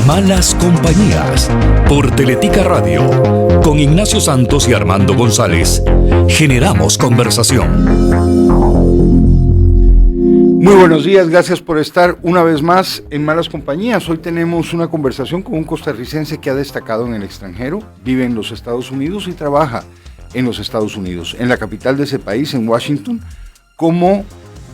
Malas Compañías, por Teletica Radio, con Ignacio Santos y Armando González, generamos conversación. Muy buenos días, gracias por estar una vez más en Malas Compañías. Hoy tenemos una conversación con un costarricense que ha destacado en el extranjero, vive en los Estados Unidos y trabaja en los Estados Unidos, en la capital de ese país, en Washington, como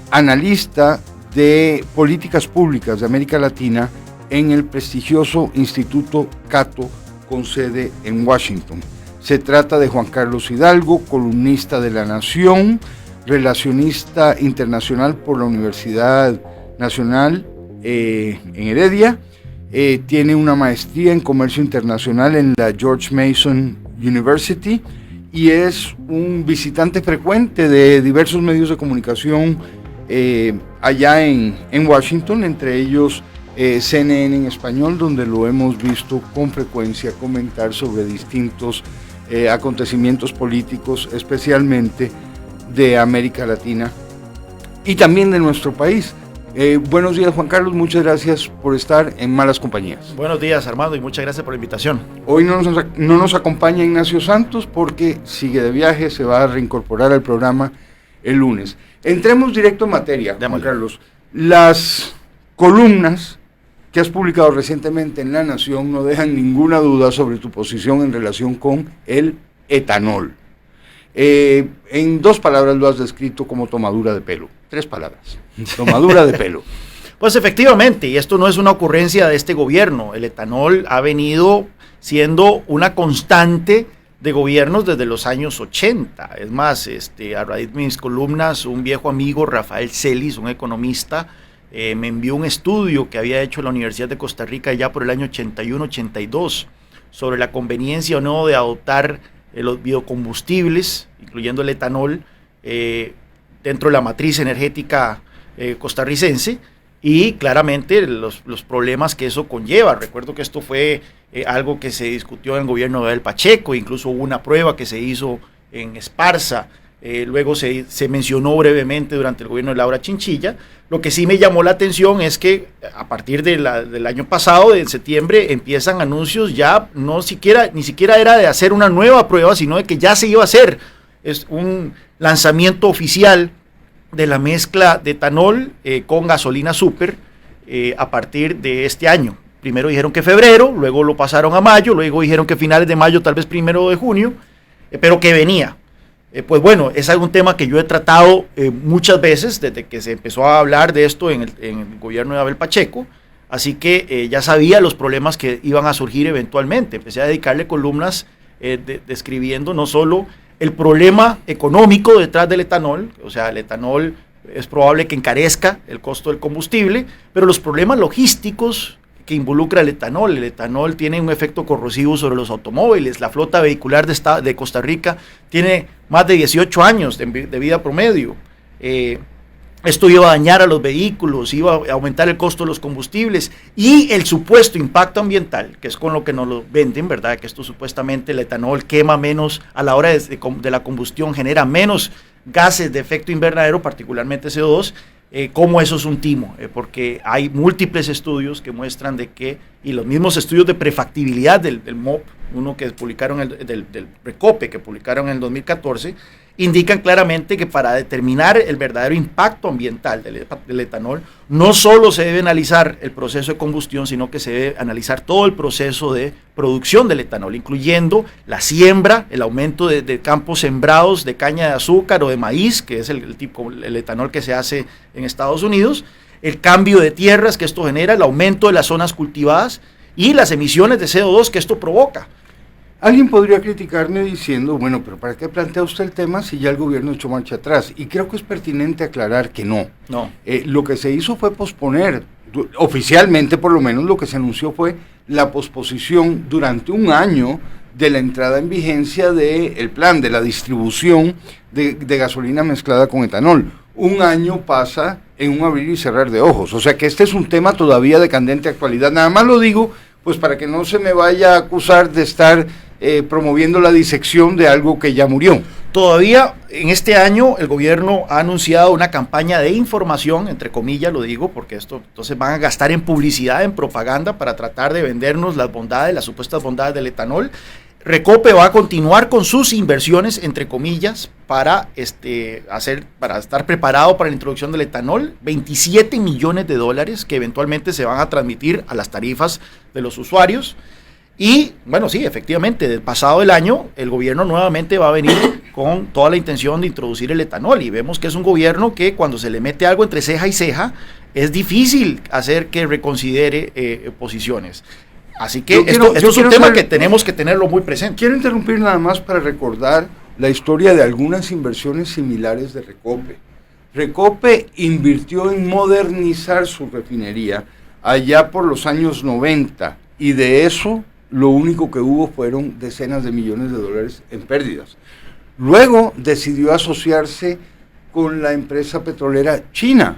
analista de políticas públicas de América Latina en el prestigioso Instituto Cato con sede en Washington. Se trata de Juan Carlos Hidalgo, columnista de La Nación, relacionista internacional por la Universidad Nacional en Heredia, tiene una maestría en comercio internacional en la George Mason University y es un visitante frecuente de diversos medios de comunicación allá en Washington, entre ellos CNN en español, donde lo hemos visto con frecuencia comentar sobre distintos acontecimientos políticos, especialmente de América Latina y también de nuestro país. Buenos días, Juan Carlos, muchas gracias por estar en Malas Compañías. Buenos días, Armando, y muchas gracias por la invitación. Hoy no nos acompaña Ignacio Santos porque sigue de viaje, se va a reincorporar al programa el lunes. Entremos directo en materia, Juan Carlos. Las columnas que has publicado recientemente en La Nación no dejan ninguna duda sobre tu posición en relación con el etanol. En 2 palabras lo has descrito como tomadura de pelo. 3 palabras. Tomadura de pelo. Pues efectivamente, y esto no es una ocurrencia de este gobierno. El etanol ha venido siendo una constante de gobiernos desde los años 80. Es más, a raíz de mis columnas, un viejo amigo, Rafael Celis, un economista, me envió un estudio que había hecho la Universidad de Costa Rica ya por el año 81-82 sobre la conveniencia o no de adoptar los biocombustibles, incluyendo el etanol, dentro de la matriz energética costarricense, y claramente los problemas que eso conlleva. Recuerdo que esto fue algo que se discutió en el gobierno de Abel Pacheco, incluso hubo una prueba que se hizo en Esparza, luego se mencionó brevemente durante el gobierno de Laura Chinchilla. Lo que sí me llamó la atención es que a partir del año pasado, de septiembre, empiezan anuncios ya, ni siquiera era de hacer una nueva prueba, sino de que ya se iba a hacer. Es un lanzamiento oficial de la mezcla de etanol con gasolina super a partir de este año. Primero dijeron que febrero, luego lo pasaron a mayo, luego dijeron que finales de mayo, tal vez 1 de junio, pero que venía. Pues bueno, es algún tema que yo he tratado muchas veces desde que se empezó a hablar de esto en el gobierno de Abel Pacheco, así que ya sabía los problemas que iban a surgir eventualmente. Empecé a dedicarle columnas describiendo no solo el problema económico detrás del etanol, o sea, el etanol es probable que encarezca el costo del combustible, pero los problemas logísticos que involucra el etanol. El etanol tiene un efecto corrosivo sobre los automóviles. La flota vehicular de Costa Rica tiene más de 18 años de vida promedio. Esto iba a dañar a los vehículos, iba a aumentar el costo de los combustibles y el supuesto impacto ambiental, que es con lo que nos lo venden, ¿verdad? Que esto supuestamente el etanol quema menos a la hora de la combustión, genera menos gases de efecto invernadero, particularmente CO2. Cómo eso es un timo, porque hay múltiples estudios que muestran de que, y los mismos estudios de prefactibilidad del MOP, uno que publicaron del Recope, que publicaron en el 2014, indican claramente que para determinar el verdadero impacto ambiental del etanol, no solo se debe analizar el proceso de combustión, sino que se debe analizar todo el proceso de producción del etanol, incluyendo la siembra, el aumento de campos sembrados de caña de azúcar o de maíz, que es el etanol que se hace en Estados Unidos, el cambio de tierras que esto genera, el aumento de las zonas cultivadas y las emisiones de CO2 que esto provoca. Alguien podría criticarme diciendo, bueno, pero ¿para qué plantea usted el tema si ya el gobierno echó marcha atrás? Y creo que es pertinente aclarar que no. Lo que se hizo fue posponer, oficialmente por lo menos lo que se anunció fue la posposición durante un año de la entrada en vigencia del plan de la distribución de gasolina mezclada con etanol. Un año pasa en un abrir y cerrar de ojos, o sea que este es un tema todavía de candente actualidad. Nada más lo digo pues para que no se me vaya a acusar de estar promoviendo la disección de algo que ya murió. Todavía en este año el gobierno ha anunciado una campaña de información, entre comillas lo digo, porque esto entonces van a gastar en publicidad, en propaganda para tratar de vendernos las bondades, las supuestas bondades del etanol. Recope va a continuar con sus inversiones, entre comillas, para estar preparado para la introducción del etanol, 27 millones de dólares que eventualmente se van a transmitir a las tarifas de los usuarios. Y bueno, sí, efectivamente, del pasado del año, el gobierno nuevamente va a venir con toda la intención de introducir el etanol, y vemos que es un gobierno que cuando se le mete algo entre ceja y ceja, es difícil hacer que reconsidere posiciones. Así que esto es un tema que tenemos que tenerlo muy presente. Quiero interrumpir nada más para recordar la historia de algunas inversiones similares de Recope. Recope invirtió en modernizar su refinería allá por los años 90, y de eso lo único que hubo fueron decenas de millones de dólares en pérdidas. Luego decidió asociarse con la empresa petrolera china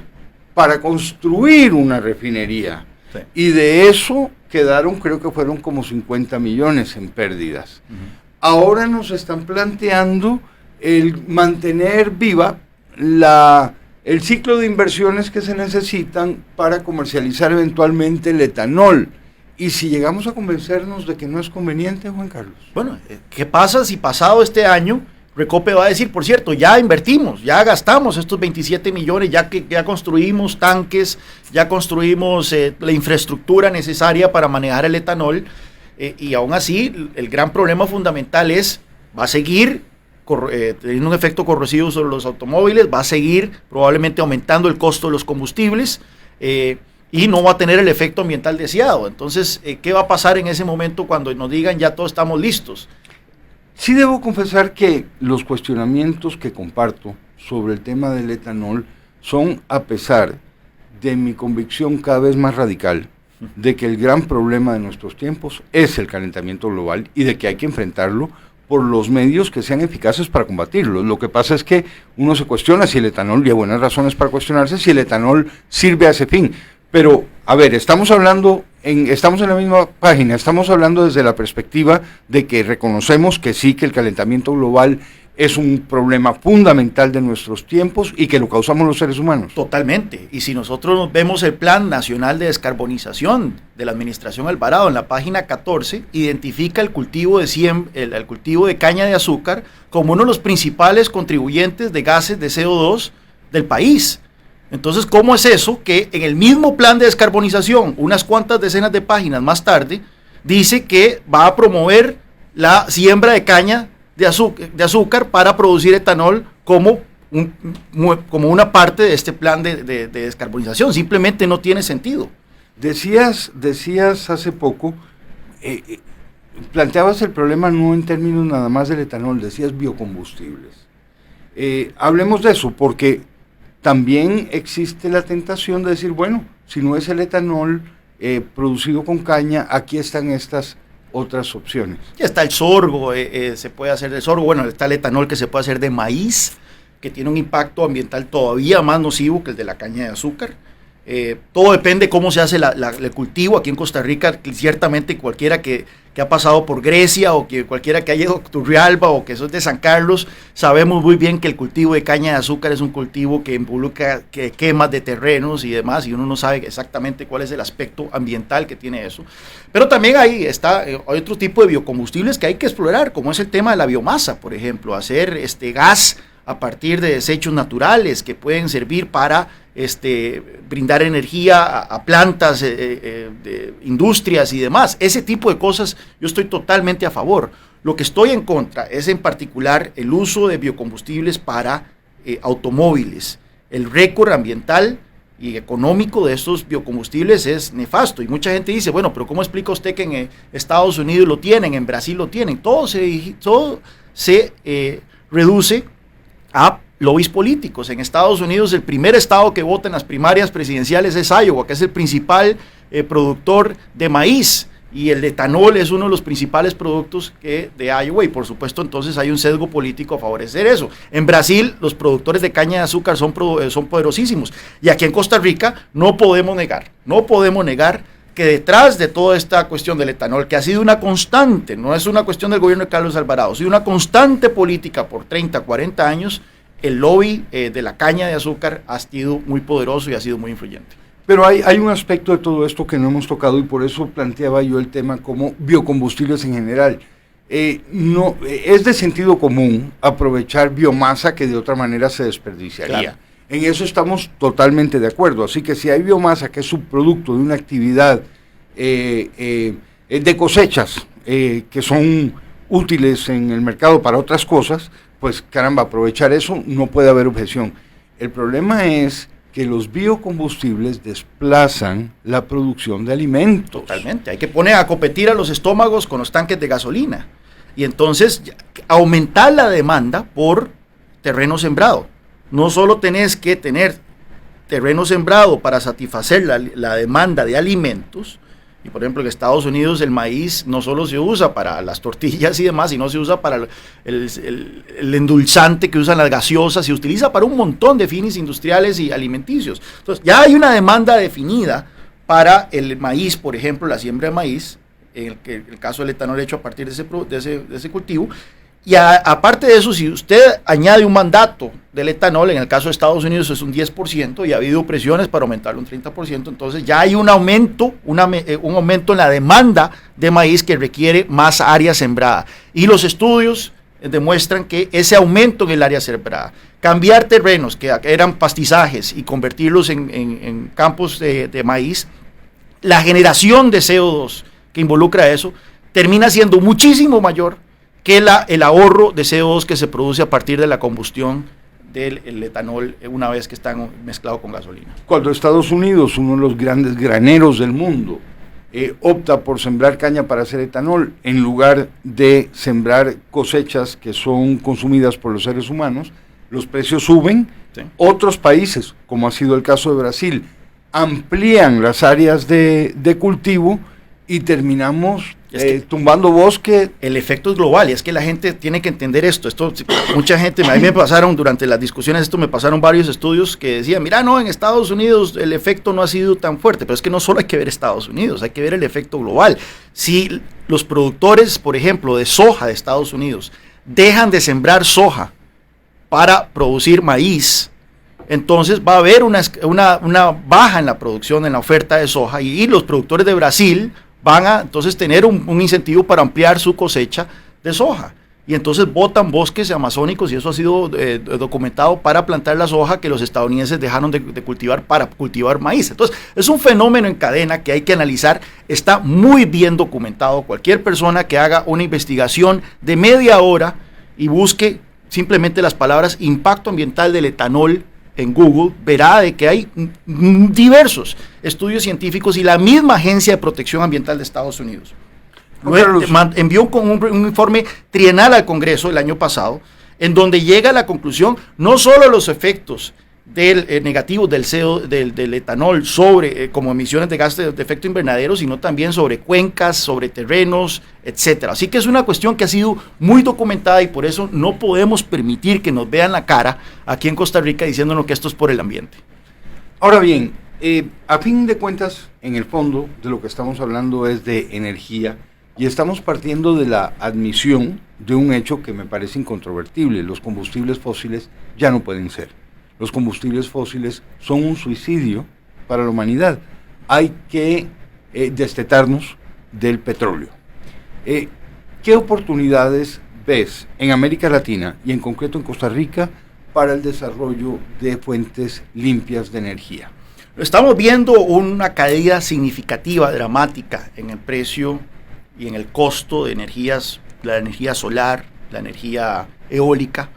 para construir una refinería. Sí. Y de eso quedaron, creo que fueron como 50 millones en pérdidas. Ahora nos están planteando el mantener viva el ciclo de inversiones que se necesitan para comercializar eventualmente el etanol. Y si llegamos a convencernos de que no es conveniente, Juan Carlos. Bueno, ¿qué pasa si pasado este año Recope va a decir, por cierto, ya invertimos, ya gastamos estos 27 millones, ya construimos tanques, ya construimos la infraestructura necesaria para manejar el etanol, y aún así el gran problema fundamental es, va a seguir teniendo un efecto corrosivo sobre los automóviles, va a seguir probablemente aumentando el costo de los combustibles, y no va a tener el efecto ambiental deseado. Entonces, ¿qué va a pasar en ese momento cuando nos digan ya todos estamos listos? Sí debo confesar que los cuestionamientos que comparto sobre el tema del etanol son, a pesar de mi convicción cada vez más radical, de que el gran problema de nuestros tiempos es el calentamiento global y de que hay que enfrentarlo por los medios que sean eficaces para combatirlo. Lo que pasa es que uno se cuestiona si el etanol, y hay buenas razones para cuestionarse, si el etanol sirve a ese fin. Pero, a ver, estamos en la misma página, estamos hablando desde la perspectiva de que reconocemos que sí, que el calentamiento global es un problema fundamental de nuestros tiempos y que lo causamos los seres humanos. Totalmente, y si nosotros vemos el Plan Nacional de Descarbonización de la Administración Alvarado, en la página 14, identifica el cultivo de caña de azúcar como uno de los principales contribuyentes de gases de CO2 del país. Entonces, ¿cómo es eso que en el mismo plan de descarbonización, unas cuantas decenas de páginas más tarde, dice que va a promover la siembra de caña de azúcar para producir etanol como una parte de este plan de descarbonización? Simplemente no tiene sentido. Decías hace poco, planteabas el problema no en términos nada más del etanol, decías biocombustibles. Hablemos de eso, porque también existe la tentación de decir, bueno, si no es el etanol producido con caña, aquí están estas otras opciones. Ya está el sorgo, se puede hacer de sorgo, bueno, está el etanol que se puede hacer de maíz, que tiene un impacto ambiental todavía más nocivo que el de la caña de azúcar. Todo depende cómo se hace el cultivo. Aquí en Costa Rica, ciertamente cualquiera que ha pasado por Grecia, o que cualquiera que haya ido a Turrialba o que eso es de San Carlos, sabemos muy bien que el cultivo de caña de azúcar es un cultivo que involucra quemas de terrenos y demás, y uno no sabe exactamente cuál es el aspecto ambiental que tiene eso. Pero también hay otro tipo de biocombustibles que hay que explorar, como es el tema de la biomasa, por ejemplo, hacer gas a partir de desechos naturales que pueden servir para brindar energía a plantas, de industrias y demás. Ese tipo de cosas yo estoy totalmente a favor. Lo que estoy en contra es en particular el uso de biocombustibles para automóviles. El récord ambiental y económico de estos biocombustibles es nefasto, y mucha gente dice, bueno, pero ¿cómo explica usted que en Estados Unidos lo tienen, en Brasil lo tienen? Todo se reduce a lobbies políticos. En Estados Unidos el primer estado que vota en las primarias presidenciales es Iowa, que es el principal productor de maíz, y el etanol es uno de los principales productos de Iowa, y por supuesto entonces hay un sesgo político a favorecer eso. En Brasil los productores de caña de azúcar son poderosísimos, y aquí en Costa Rica no podemos negar que detrás de toda esta cuestión del etanol, que ha sido una constante, no es una cuestión del gobierno de Carlos Alvarado, ha sido una constante política por 30, 40 años, el lobby de la caña de azúcar ha sido muy poderoso y ha sido muy influyente. Pero hay un aspecto de todo esto que no hemos tocado y por eso planteaba yo el tema como biocombustibles en general. No, es de sentido común aprovechar biomasa que de otra manera se desperdiciaría. Claro. En eso estamos totalmente de acuerdo. Así que si hay biomasa que es subproducto de una actividad de cosechas que son útiles en el mercado para otras cosas, pues caramba, aprovechar eso no puede haber objeción. El problema es que los biocombustibles desplazan la producción de alimentos. Totalmente, hay que poner a competir a los estómagos con los tanques de gasolina y entonces aumentar la demanda por terreno sembrado. No solo tenés que tener terreno sembrado para satisfacer la demanda de alimentos, y por ejemplo en Estados Unidos el maíz no solo se usa para las tortillas y demás, sino se usa para el endulzante que usan las gaseosas, se utiliza para un montón de fines industriales y alimenticios. Entonces ya hay una demanda definida para el maíz, por ejemplo, la siembra de maíz, en el caso del etanol hecho a partir de ese cultivo. Y aparte de eso, si usted añade un mandato del etanol, en el caso de Estados Unidos es un 10% y ha habido presiones para aumentarlo un 30%, entonces ya hay un aumento en la demanda de maíz que requiere más área sembrada. Y los estudios demuestran que ese aumento en el área sembrada, cambiar terrenos que eran pastizajes y convertirlos en campos de maíz, la generación de CO2 que involucra eso, termina siendo muchísimo mayor que el ahorro de CO2 que se produce a partir de la combustión del etanol una vez que está mezclado con gasolina. Cuando Estados Unidos, uno de los grandes graneros del mundo, opta por sembrar caña para hacer etanol en lugar de sembrar cosechas que son consumidas por los seres humanos, los precios suben. Sí. Otros países, como ha sido el caso de Brasil, amplían las áreas de cultivo y terminamos tumbando bosque. El efecto es global y es que la gente tiene que entender esto. Mucha gente, a mí me pasaron durante las discusiones, me pasaron varios estudios que decían, mira, no, en Estados Unidos el efecto no ha sido tan fuerte, pero es que no solo hay que ver Estados Unidos, hay que ver el efecto global. Si los productores, por ejemplo, de soja de Estados Unidos dejan de sembrar soja para producir maíz, entonces va a haber una baja en la producción, en la oferta de soja y los productores de Brasil van a entonces tener un incentivo para ampliar su cosecha de soja. Y entonces botan bosques amazónicos y eso ha sido documentado para plantar la soja que los estadounidenses dejaron de cultivar para cultivar maíz. Entonces es un fenómeno en cadena que hay que analizar, está muy bien documentado. Cualquier persona que haga una investigación de media hora y busque simplemente las palabras impacto ambiental del etanol en Google, verá de que hay diversos estudios científicos y la misma Agencia de Protección Ambiental de Estados Unidos envió un informe trienal al Congreso el año pasado, en donde llega a la conclusión no solo los efectos negativos del etanol sobre como emisiones de gases de efecto invernadero, sino también sobre cuencas, sobre terrenos, etcétera. Así que es una cuestión que ha sido muy documentada y por eso no podemos permitir que nos vean la cara aquí en Costa Rica diciéndonos que esto es por el ambiente. Ahora bien, a fin de cuentas, en el fondo de lo que estamos hablando es de energía y estamos partiendo de la admisión de un hecho que me parece incontrovertible: los combustibles fósiles ya no pueden ser. Los combustibles fósiles son un suicidio para la humanidad. Hay que destetarnos del petróleo. ¿Qué oportunidades ves en América Latina y en concreto en Costa Rica para el desarrollo de fuentes limpias de energía? Estamos viendo una caída significativa, dramática en el precio y en el costo de energías, la energía solar, la energía eólica.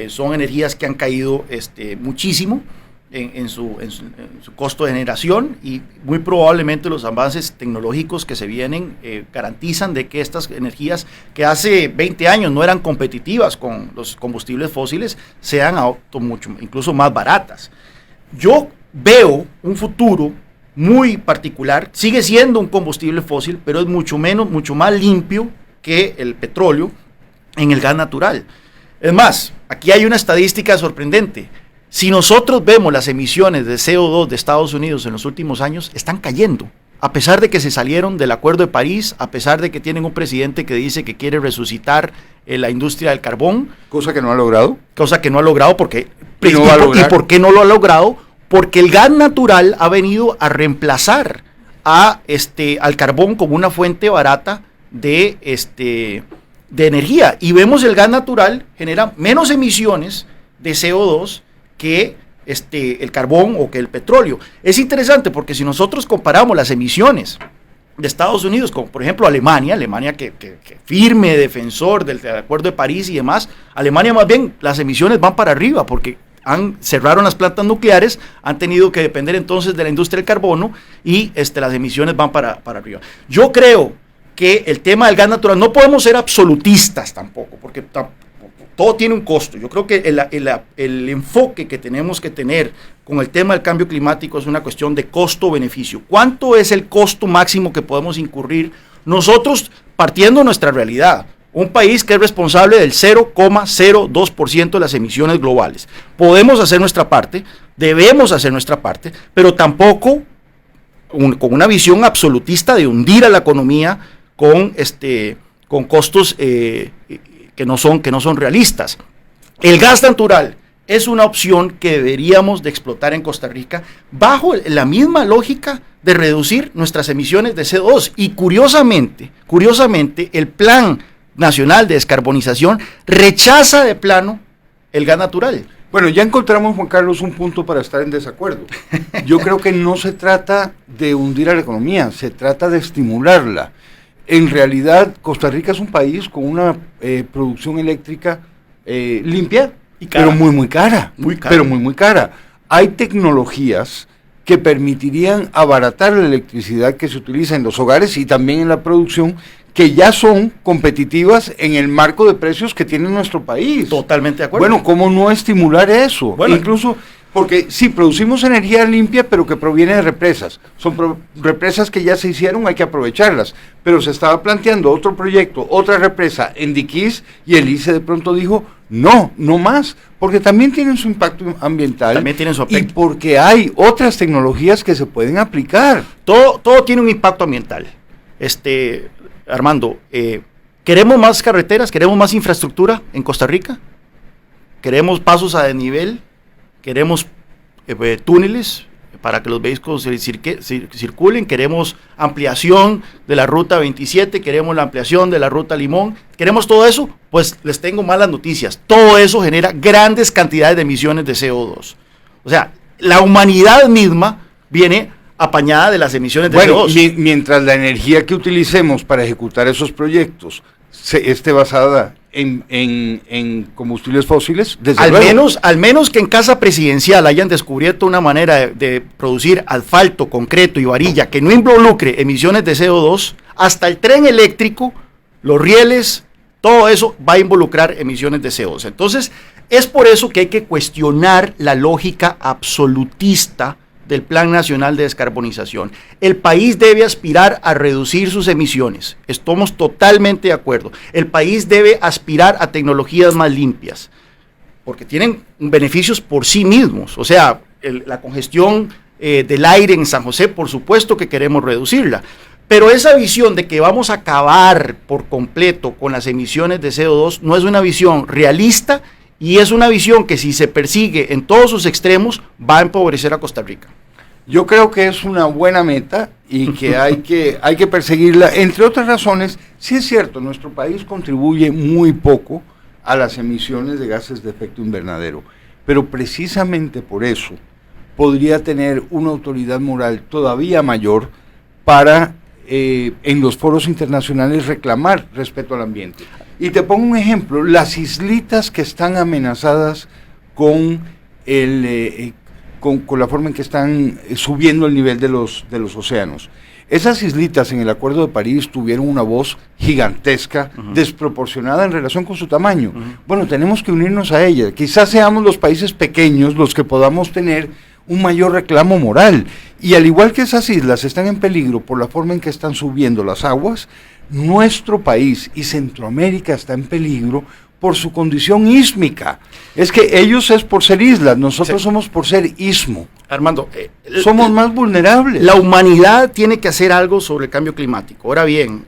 Son energías que han caído muchísimo en su costo de generación y muy probablemente los avances tecnológicos que se vienen garantizan de que estas energías que hace 20 años no eran competitivas con los combustibles fósiles sean mucho, incluso más baratas. Yo veo un futuro muy particular, sigue siendo un combustible fósil, pero es mucho más limpio que el petróleo en el gas natural. Es más, aquí hay una estadística sorprendente. Si nosotros vemos las emisiones de CO2 de Estados Unidos en los últimos años, están cayendo. a pesar de que se salieron del Acuerdo de París, a pesar de que tienen un presidente que dice que quiere resucitar la industria del carbón. Cosa que no ha logrado. Cosa que no ha logrado porque... ¿Y por qué no lo ha logrado? Porque el gas natural ha venido a reemplazar al carbón como una fuente barata de energía. Y vemos el gas natural genera menos emisiones de CO2 que el carbón o que el petróleo. Es interesante porque si nosotros comparamos las emisiones de Estados Unidos, como por ejemplo Alemania que firme defensor del Acuerdo de París y demás, Alemania más bien las emisiones van para arriba porque cerraron las plantas nucleares, han tenido que depender entonces de la industria del carbono y las emisiones van para arriba. Yo creo que el tema del gas natural, no podemos ser absolutistas tampoco, porque todo tiene un costo. Yo creo que el enfoque que tenemos que tener con el tema del cambio climático es una cuestión de costo-beneficio. ¿Cuánto es el costo máximo que podemos incurrir nosotros partiendo de nuestra realidad? Un país que es responsable del 0,02% de las emisiones globales. Podemos hacer nuestra parte, debemos hacer nuestra parte, pero tampoco con una visión absolutista de hundir a la economía con costos que no son realistas. El gas natural es una opción que deberíamos de explotar en Costa Rica bajo la misma lógica de reducir nuestras emisiones de CO2. Y curiosamente, el Plan Nacional de Descarbonización rechaza de plano el gas natural. Bueno, ya encontramos, Juan Carlos, un punto para estar en desacuerdo. Yo creo que no se trata de hundir a la economía, se trata de estimularla. En realidad, Costa Rica es un país con una producción eléctrica limpia, pero muy cara. Pero muy cara. Hay tecnologías que permitirían abaratar la electricidad que se utiliza en los hogares y también en la producción, que ya son competitivas en el marco de precios que tiene nuestro país. Totalmente de acuerdo. Bueno, ¿cómo no estimular eso? Bueno, incluso porque sí, producimos energía limpia, pero que proviene de represas. Son represas que ya se hicieron, hay que aprovecharlas. Pero se estaba planteando otro proyecto, otra represa en Diquís, y el ICE de pronto dijo, no más, porque también tienen su impacto ambiental. También tienen su aspecto. Y porque hay otras tecnologías que se pueden aplicar. Todo tiene un impacto ambiental. Armando, ¿queremos más carreteras? ¿Queremos más infraestructura en Costa Rica? ¿Queremos pasos a desnivel? ¿Queremos túneles para que los vehículos circulen? ¿Queremos ampliación de la ruta 27? ¿Queremos la ampliación de la ruta Limón? ¿Queremos todo eso? Pues les tengo malas noticias. Todo eso genera grandes cantidades de emisiones de CO2. O sea, la humanidad misma viene apañada de las emisiones de CO2. Mientras la energía que utilicemos para ejecutar esos proyectos esté basada en combustibles fósiles, al menos que en Casa Presidencial hayan descubierto una manera de producir asfalto, concreto y varilla que no involucre emisiones de CO2, hasta el tren eléctrico, los rieles, todo eso va a involucrar emisiones de CO2. Entonces, es por eso que hay que cuestionar la lógica absolutista del Plan Nacional de Descarbonización. El país debe aspirar a reducir sus emisiones. Estamos totalmente de acuerdo. El país debe aspirar a tecnologías más limpias, porque tienen beneficios por sí mismos. O sea, la congestión del aire en San José, por supuesto que queremos reducirla. Pero esa visión de que vamos a acabar por completo con las emisiones de CO2 no es una visión realista, y es una visión que, si se persigue en todos sus extremos, va a empobrecer a Costa Rica. Yo creo que es una buena meta y que hay que perseguirla. Entre otras razones, sí es cierto, nuestro país contribuye muy poco a las emisiones de gases de efecto invernadero, pero precisamente por eso podría tener una autoridad moral todavía mayor para en los foros internacionales reclamar respeto al ambiente. Y te pongo un ejemplo, las islitas que están amenazadas con la forma en que están subiendo el nivel de los océanos. Esas islitas en el Acuerdo de París tuvieron una voz gigantesca, desproporcionada en relación con su tamaño. Bueno, tenemos que unirnos a ella. Quizás seamos los países pequeños los que podamos tener un mayor reclamo moral. Y al igual que esas islas están en peligro por la forma en que están subiendo las aguas, nuestro país y Centroamérica está en peligro por su condición ísmica. Es que ellos es por ser islas, nosotros somos por ser istmo. Armando, somos más vulnerables. La humanidad tiene que hacer algo sobre el cambio climático. Ahora bien,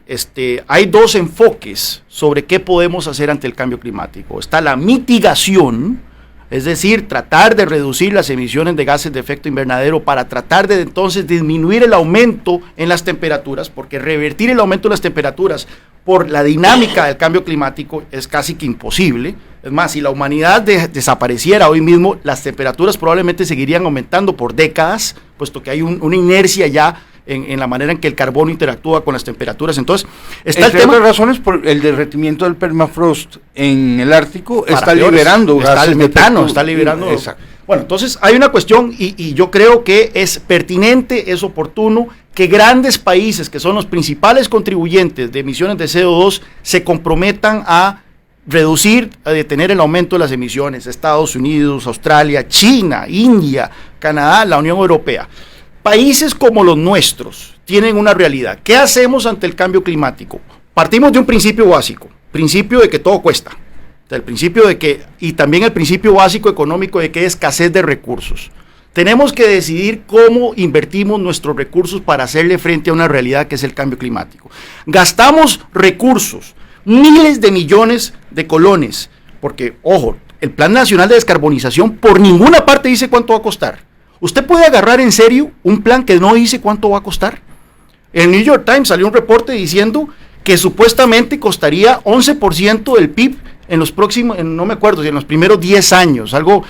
hay dos enfoques sobre qué podemos hacer ante el cambio climático. Está la mitigación, es decir, tratar de reducir las emisiones de gases de efecto invernadero para tratar de entonces disminuir el aumento en las temperaturas, porque revertir el aumento de las temperaturas por la dinámica del cambio climático es casi que imposible. Es más, si la humanidad desapareciera hoy mismo, las temperaturas probablemente seguirían aumentando por décadas, puesto que hay una inercia ya en la manera en que el carbono interactúa con las temperaturas. Entonces, está entre otras razones, por el derretimiento del permafrost en el Ártico está liberando gases el metano, está liberando. Exacto. Bueno, entonces hay una cuestión y yo creo que es pertinente, es oportuno que grandes países que son los principales contribuyentes de emisiones de CO2 se comprometan a reducir, a detener el aumento de las emisiones. Estados Unidos, Australia, China, India, Canadá, la Unión Europea. Países como los nuestros tienen una realidad. ¿Qué hacemos ante el cambio climático? Partimos de un principio básico, principio de que todo cuesta. El principio de que, y también el principio básico económico de que hay escasez de recursos. Tenemos que decidir cómo invertimos nuestros recursos para hacerle frente a una realidad que es el cambio climático. Gastamos recursos, miles de millones de colones, porque, ojo, el Plan Nacional de Descarbonización por ninguna parte dice cuánto va a costar. ¿Usted puede agarrar en serio un plan que no dice cuánto va a costar? En el New York Times salió un reporte diciendo que supuestamente costaría 11% del PIB en los próximos, no me acuerdo, si en los primeros 10 años, algo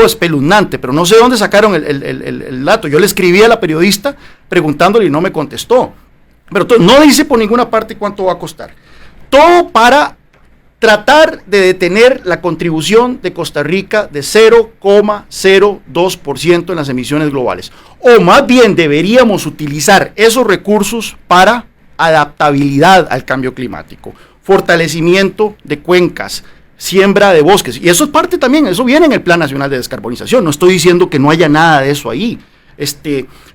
espeluznante, pero no sé dónde sacaron el dato. Yo le escribí a la periodista preguntándole y no me contestó. Pero no dice por ninguna parte cuánto va a costar. Todo para tratar de detener la contribución de Costa Rica de 0,02% en las emisiones globales. O más bien deberíamos utilizar esos recursos para adaptabilidad al cambio climático, fortalecimiento de cuencas, siembra de bosques, y eso es parte también, eso viene en el Plan Nacional de Descarbonización, no estoy diciendo que no haya nada de eso ahí,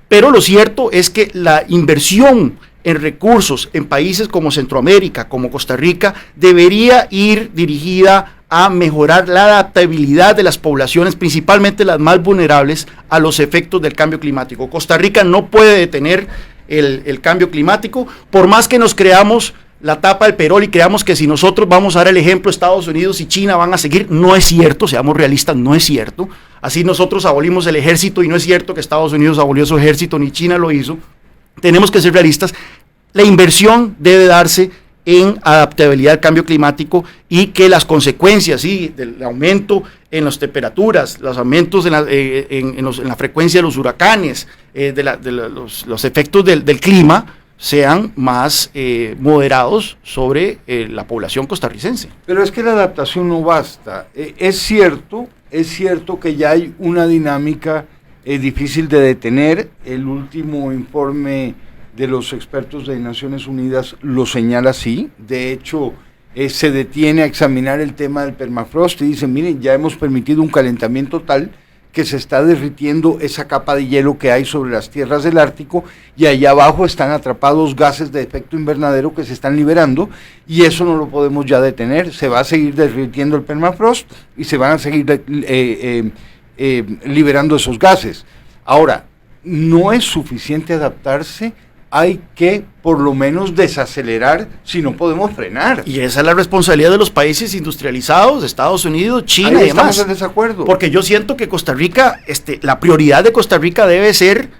pero lo cierto es que la inversión en recursos en países como Centroamérica, como Costa Rica, debería ir dirigida a mejorar la adaptabilidad de las poblaciones, principalmente las más vulnerables a los efectos del cambio climático. Costa Rica no puede detener el cambio climático, por más que nos creamos la tapa del perol y creamos que si nosotros vamos a dar el ejemplo, Estados Unidos y China van a seguir. No es cierto, seamos realistas, no es cierto. Así nosotros abolimos el ejército y no es cierto que Estados Unidos abolió su ejército ni China lo hizo. Tenemos que ser realistas. La inversión debe darse en adaptabilidad al cambio climático y que las consecuencias del aumento en las temperaturas, los aumentos en la frecuencia de los huracanes, los efectos del clima sean más moderados sobre la población costarricense. Pero es que la adaptación no basta. Es cierto que ya hay una dinámica difícil de detener. El último informe de los expertos de Naciones Unidas lo señala así. De hecho, se detiene a examinar el tema del permafrost y dice, miren, ya hemos permitido un calentamiento tal que se está derritiendo esa capa de hielo que hay sobre las tierras del Ártico y allá abajo están atrapados gases de efecto invernadero que se están liberando y eso no lo podemos ya detener. Se va a seguir derritiendo el permafrost y se van a seguir liberando esos gases. Ahora, no es suficiente adaptarse, hay que por lo menos desacelerar si no podemos frenar. Y esa es la responsabilidad de los países industrializados, de Estados Unidos, China y demás. Estamos en desacuerdo. Porque yo siento que Costa Rica, la prioridad de Costa Rica debe ser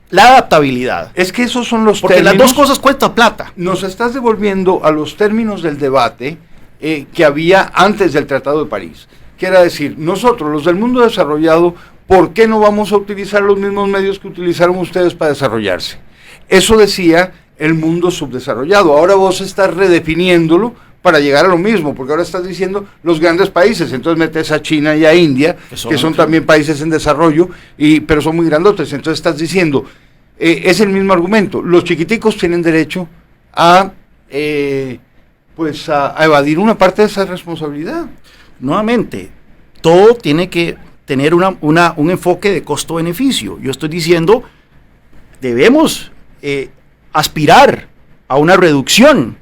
la adaptabilidad. Es que esos son los porque términos. Porque las dos cosas cuestan plata. Nos estás devolviendo a los términos del debate que había antes del Tratado de París. Que era decir, nosotros, los del mundo desarrollado, ¿por qué no vamos a utilizar los mismos medios que utilizaron ustedes para desarrollarse? Eso decía el mundo subdesarrollado. Ahora vos estás redefiniéndolo para llegar a lo mismo, porque ahora estás diciendo los grandes países, entonces metes a China y a India, que son también países en desarrollo, pero son muy grandotes, entonces estás diciendo, es el mismo argumento, los chiquiticos tienen derecho a evadir una parte de esa responsabilidad. Nuevamente, todo tiene que tener un enfoque de costo-beneficio. Yo estoy diciendo, debemos aspirar a una reducción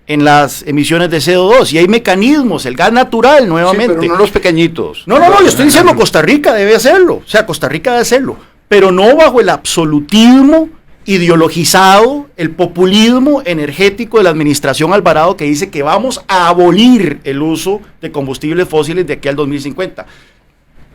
en las emisiones de CO2, y hay mecanismos, el gas natural nuevamente. Sí, pero no los pequeñitos. No, yo estoy diciendo Costa Rica debe hacerlo, o sea, Costa Rica debe hacerlo, pero no bajo el absolutismo ideologizado, el populismo energético de la administración Alvarado, que dice que vamos a abolir el uso de combustibles fósiles de aquí al 2050.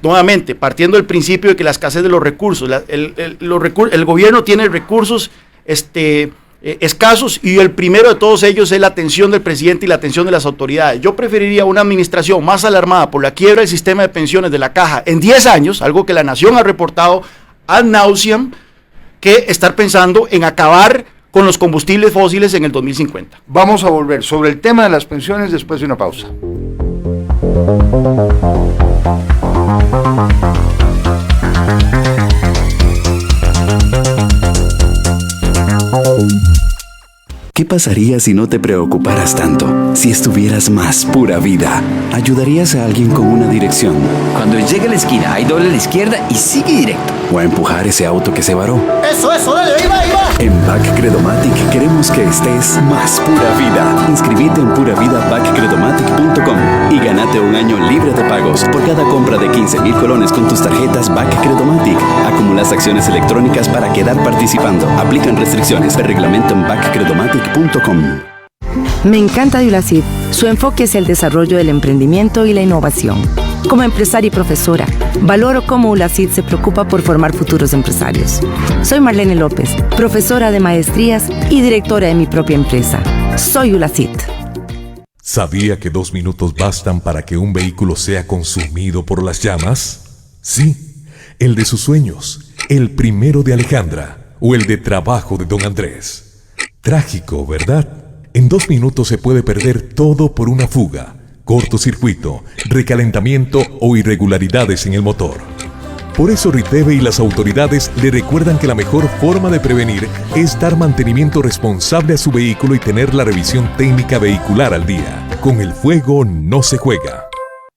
Nuevamente, partiendo del principio de que la escasez de los recursos, el gobierno tiene recursos escasos, y el primero de todos ellos es la atención del presidente y la atención de las autoridades. Yo preferiría una administración más alarmada por la quiebra del sistema de pensiones de la Caja en 10 años, algo que la Nación ha reportado ad nauseam, que estar pensando en acabar con los combustibles fósiles en el 2050. Vamos a volver sobre el tema de las pensiones después de una pausa. ¿Qué pasaría si no te preocuparas tanto? Si estuvieras más pura vida, ¿ayudarías a alguien con una dirección? Cuando llegue a la esquina, hay doble a la izquierda y sigue directo. ¿O a empujar ese auto que se varó? Eso, dale, ahí va. En Back Credomatic queremos que estés más pura vida. Inscribite en puravidabackcredomatic.com y ganate un año libre de pagos por cada compra de 15,000 colones con tus tarjetas Back Credomatic. Acumulas acciones electrónicas para quedar participando. Aplican restricciones. Ver reglamento en backcredomatic.com. Me encanta de ULACID. Su enfoque es el desarrollo del emprendimiento y la innovación. Como empresaria y profesora, valoro cómo ULACID se preocupa por formar futuros empresarios. Soy Marlene López, profesora de maestrías y directora de mi propia empresa. Soy ULACID. ¿Sabía que 2 minutos bastan para que un vehículo sea consumido por las llamas? Sí, el de sus sueños, el primero de Alejandra o el de trabajo de don Andrés. Trágico, ¿verdad? En 2 minutos se puede perder todo por una fuga, cortocircuito, recalentamiento o irregularidades en el motor. Por eso Riteve y las autoridades le recuerdan que la mejor forma de prevenir es dar mantenimiento responsable a su vehículo y tener la revisión técnica vehicular al día. Con el fuego no se juega.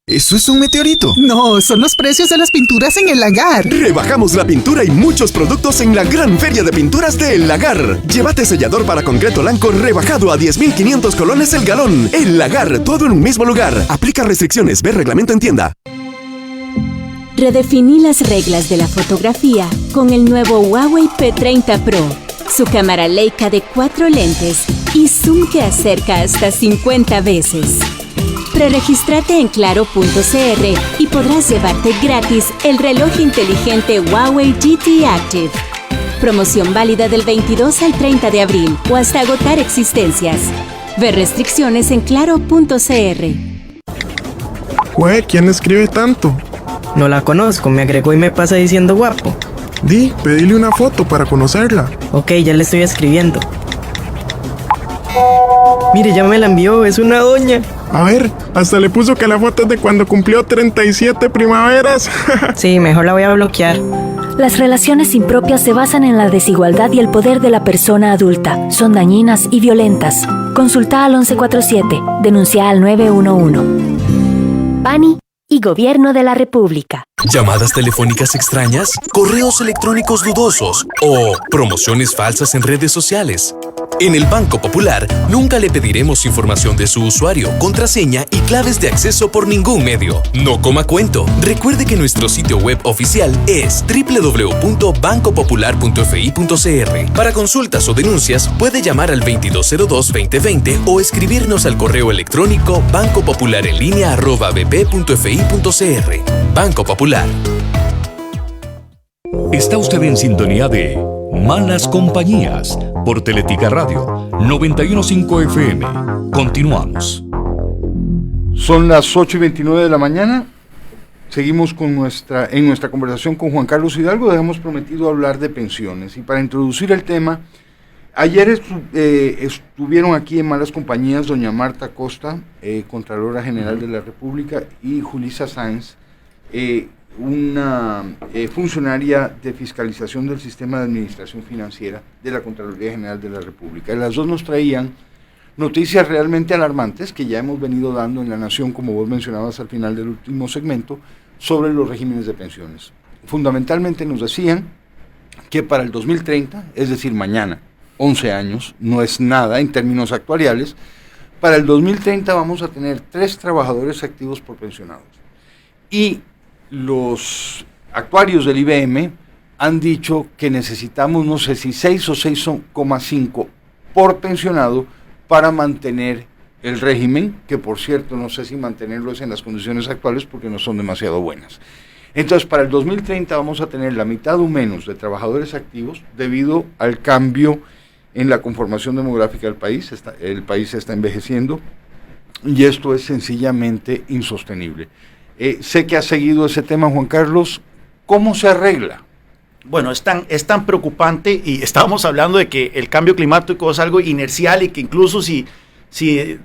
¿Eso es un meteorito? No, son los precios de las pinturas en El Lagar. Rebajamos la pintura y muchos productos en la gran feria de pinturas de El Lagar. Llévate sellador para concreto blanco rebajado a 10,500 colones el galón. El Lagar, todo en un mismo lugar. Aplica restricciones, ve reglamento en tienda. Redefiní las reglas de la fotografía con el nuevo Huawei P30 Pro. Su cámara Leica de 4 lentes y zoom que acerca hasta 50 veces. Preregístrate en claro.cr y podrás llevarte gratis el reloj inteligente Huawei GT Active. Promoción válida del 22 al 30 de abril o hasta agotar existencias. Ve restricciones en claro.cr. ¿Quién escribe tanto? No la conozco, me agregó y me pasa diciendo guapo. Pedile una foto para conocerla. Ok, ya le estoy escribiendo. Mire, ya me la envió, es una doña. A ver, hasta le puso que la foto es de cuando cumplió 37 primaveras. Sí, mejor la voy a bloquear. Las relaciones impropias se basan en la desigualdad y el poder de la persona adulta. Son dañinas y violentas. Consulta al 1147. Denuncia al 911. PANI y Gobierno de la República. ¿Llamadas telefónicas extrañas? ¿Correos electrónicos dudosos? ¿O promociones falsas en redes sociales? En el Banco Popular nunca le pediremos información de su usuario, contraseña y claves de acceso por ningún medio. No coma cuento. Recuerde que nuestro sitio web oficial es www.bancopopular.fi.cr. Para consultas o denuncias puede llamar al 2202-2020 o escribirnos al correo electrónico bancopopularenlinea@bp.fi.cr. Banco Popular. Está usted en sintonía de Malas Compañías por Teletica Radio 91.5 FM. Continuamos. Son las 8:29 de la mañana. Seguimos con nuestra conversación con Juan Carlos Hidalgo. Habíamos prometido hablar de pensiones. Y para introducir el tema, ayer estuvieron aquí en Malas Compañías doña Marta Costa, Contralora General de la República, y Julissa Sáenz, una funcionaria de fiscalización del sistema de administración financiera de la Contraloría General de la República. Y las dos nos traían noticias realmente alarmantes que ya hemos venido dando en La Nación, como vos mencionabas al final del último segmento, sobre los regímenes de pensiones. Fundamentalmente nos decían que para el 2030, es decir, mañana, 11 años, no es nada en términos actuariales, Para el 2030 vamos a tener 3 trabajadores activos por pensionados. Y los actuarios del IBM han dicho que necesitamos, no sé si 6 o 6,5 por pensionado para mantener el régimen, que por cierto no sé si mantenerlo es en las condiciones actuales porque no son demasiado buenas. Entonces para el 2030 vamos a tener la mitad o menos de trabajadores activos debido al cambio en la conformación demográfica del país. El país se está envejeciendo y esto es sencillamente insostenible. Sé que ha seguido ese tema, Juan Carlos. ¿Cómo se arregla? Bueno, es tan preocupante, y estábamos hablando de que el cambio climático es algo inercial y que incluso si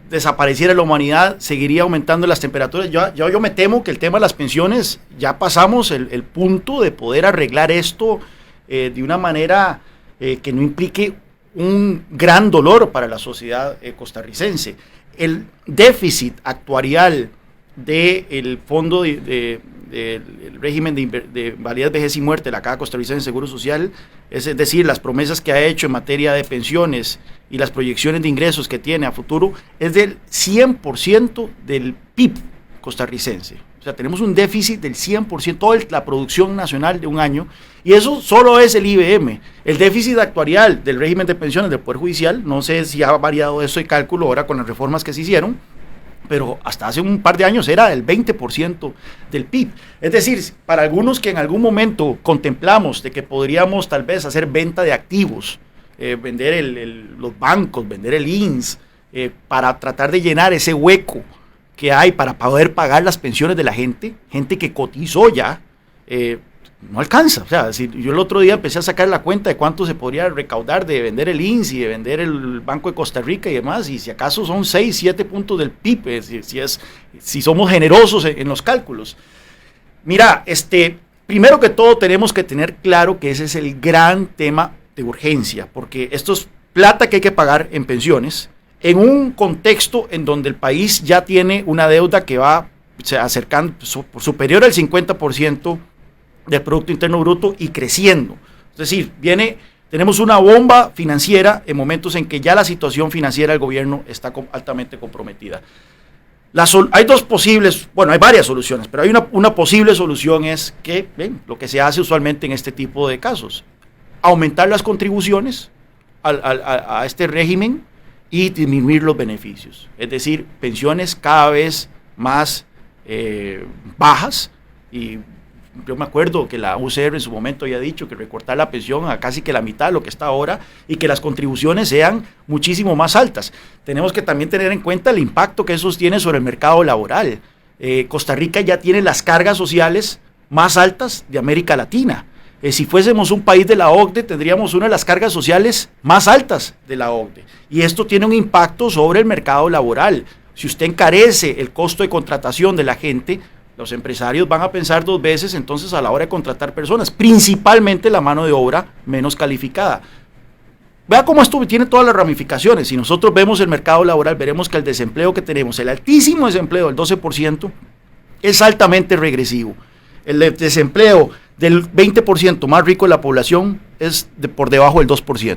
desapareciera la humanidad, seguiría aumentando las temperaturas. Yo me temo que el tema de las pensiones, ya pasamos el punto de poder arreglar esto de una manera que no implique un gran dolor para la sociedad costarricense. El déficit actuarial del fondo del régimen de validez, vejez y muerte de la Caja Costarricense de Seguro Social, es decir, las promesas que ha hecho en materia de pensiones y las proyecciones de ingresos que tiene a futuro, es del 100% del PIB costarricense. O sea, tenemos un déficit del 100%, toda la producción nacional de un año, y eso solo es el IBM. El déficit actuarial del régimen de pensiones del Poder Judicial, no sé si ha variado eso de cálculo ahora con las reformas que se hicieron, pero hasta hace un par de años era del 20% del PIB. Es decir, para algunos que en algún momento contemplamos de que podríamos tal vez hacer venta de activos, vender los bancos, vender el INS, para tratar de llenar ese hueco que hay para poder pagar las pensiones de la gente que cotizó ya, no alcanza. O sea, si yo el otro día empecé a sacar la cuenta de cuánto se podría recaudar de vender el INS y de vender el Banco de Costa Rica y demás, y si acaso son 6, 7 puntos del PIB, si somos generosos en los cálculos. Mira, primero que todo tenemos que tener claro que ese es el gran tema de urgencia, porque esto es plata que hay que pagar en pensiones, en un contexto en donde el país ya tiene una deuda que va acercando superior al 50% del Producto Interno Bruto y creciendo. Es decir, tenemos una bomba financiera en momentos en que ya la situación financiera del gobierno está altamente comprometida. Hay hay varias soluciones, pero hay una posible solución es que, lo que se hace usualmente en este tipo de casos, aumentar las contribuciones a este régimen y disminuir los beneficios. Es decir, pensiones cada vez más bajas, y yo me acuerdo que la UCR en su momento había dicho que recortar la pensión a casi que la mitad de lo que está ahora y que las contribuciones sean muchísimo más altas. Tenemos que también tener en cuenta el impacto que eso tiene sobre el mercado laboral. Costa Rica ya tiene las cargas sociales más altas de América Latina. Si fuésemos un país de la OCDE, tendríamos una de las cargas sociales más altas de la OCDE. Y esto tiene un impacto sobre el mercado laboral. Si usted encarece el costo de contratación de la gente, los empresarios van a pensar 2 veces entonces a la hora de contratar personas, principalmente la mano de obra menos calificada. Vea cómo esto tiene todas las ramificaciones. Si nosotros vemos el mercado laboral, veremos que el desempleo que tenemos, el altísimo desempleo del 12%, es altamente regresivo. El desempleo del 20% más rico de la población es por debajo del 2%.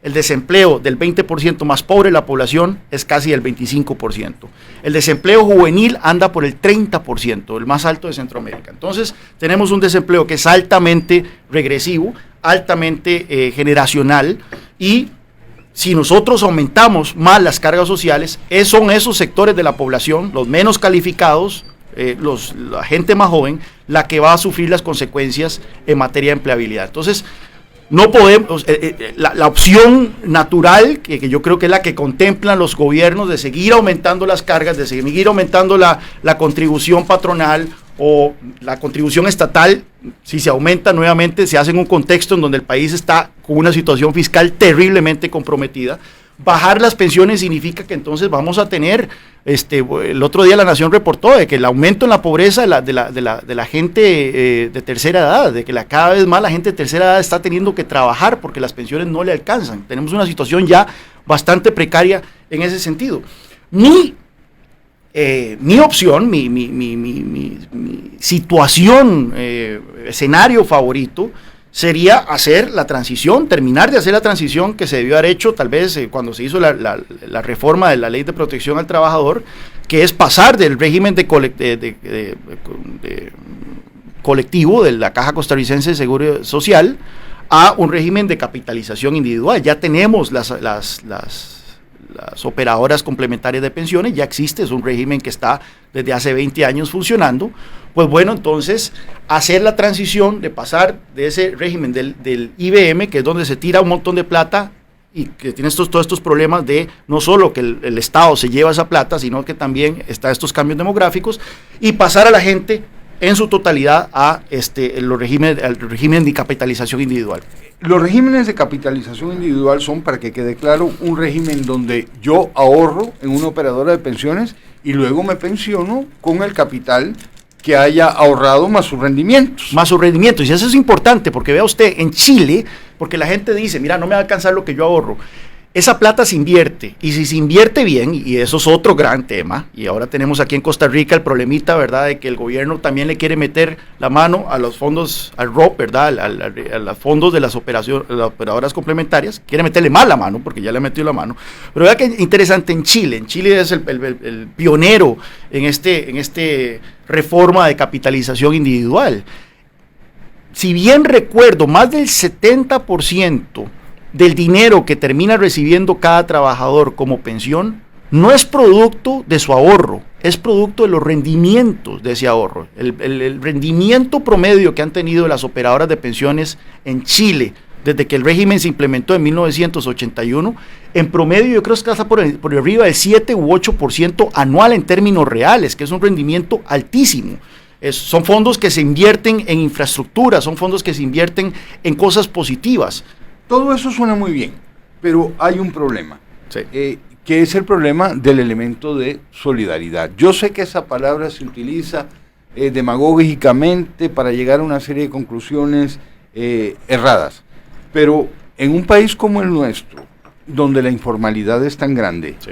El desempleo del 20% más pobre de la población es casi el 25%. El desempleo juvenil anda por el 30%, el más alto de Centroamérica. Entonces, tenemos un desempleo que es altamente regresivo, altamente generacional, y si nosotros aumentamos más las cargas sociales, son esos sectores de la población, los menos calificados, la gente más joven, la que va a sufrir las consecuencias en materia de empleabilidad. Entonces, no podemos, la opción natural, que yo creo que es la que contemplan los gobiernos, de seguir aumentando las cargas, de seguir aumentando la contribución patronal o la contribución estatal, si se aumenta nuevamente, se hace en un contexto en donde el país está con una situación fiscal terriblemente comprometida. Bajar las pensiones significa que entonces vamos a tener, el otro día La Nación reportó de que el aumento en la pobreza de la gente de tercera edad, de que cada vez más la gente de tercera edad está teniendo que trabajar porque las pensiones no le alcanzan. Tenemos una situación ya bastante precaria en ese sentido. Mi opción, mi situación, escenario favorito, sería hacer la transición, terminar de hacer la transición que se debió haber hecho tal vez cuando se hizo la reforma de la Ley de Protección al Trabajador, que es pasar del régimen de colectivo de la Caja Costarricense de Seguro Social a un régimen de capitalización individual. Ya tenemos las operadoras complementarias de pensiones, ya existe, es un régimen que está desde hace 20 años funcionando. Pues bueno, entonces hacer la transición de pasar de ese régimen del IBM, que es donde se tira un montón de plata y que tiene todos estos problemas de no solo que el Estado se lleva esa plata, sino que también está estos cambios demográficos, y pasar a la gente en su totalidad a al régimen de capitalización individual. Los regímenes de capitalización individual son, para que quede claro, un régimen donde yo ahorro en una operadora de pensiones y luego me pensiono con el capital que haya ahorrado más sus rendimientos. Más sus rendimientos, y eso es importante, porque vea usted, en Chile, porque la gente dice, mira, no me va a alcanzar lo que yo ahorro. Esa plata se invierte, y si se invierte bien, y eso es otro gran tema, y ahora tenemos aquí en Costa Rica el problemita, ¿verdad?, de que el gobierno también le quiere meter la mano a los fondos, al ROP, ¿verdad?, a los fondos de las operadoras complementarias, quiere meterle más la mano, porque ya le metió la mano. Pero vea que interesante, en Chile es el pionero en este reforma de capitalización individual. Si bien recuerdo, más del 70% del dinero que termina recibiendo cada trabajador como pensión no es producto de su ahorro, es producto de los rendimientos de ese ahorro. El rendimiento promedio que han tenido las operadoras de pensiones en Chile desde que el régimen se implementó en 1981, en promedio yo creo que está por arriba del 7 u 8% anual en términos reales, que es un rendimiento altísimo. Son fondos que se invierten en infraestructura, son fondos que se invierten en cosas positivas. Todo eso suena muy bien, pero hay un problema, sí, que es el problema del elemento de solidaridad. Yo sé que esa palabra se utiliza demagógicamente para llegar a una serie de conclusiones erradas, pero en un país como el nuestro, donde la informalidad es tan grande, sí,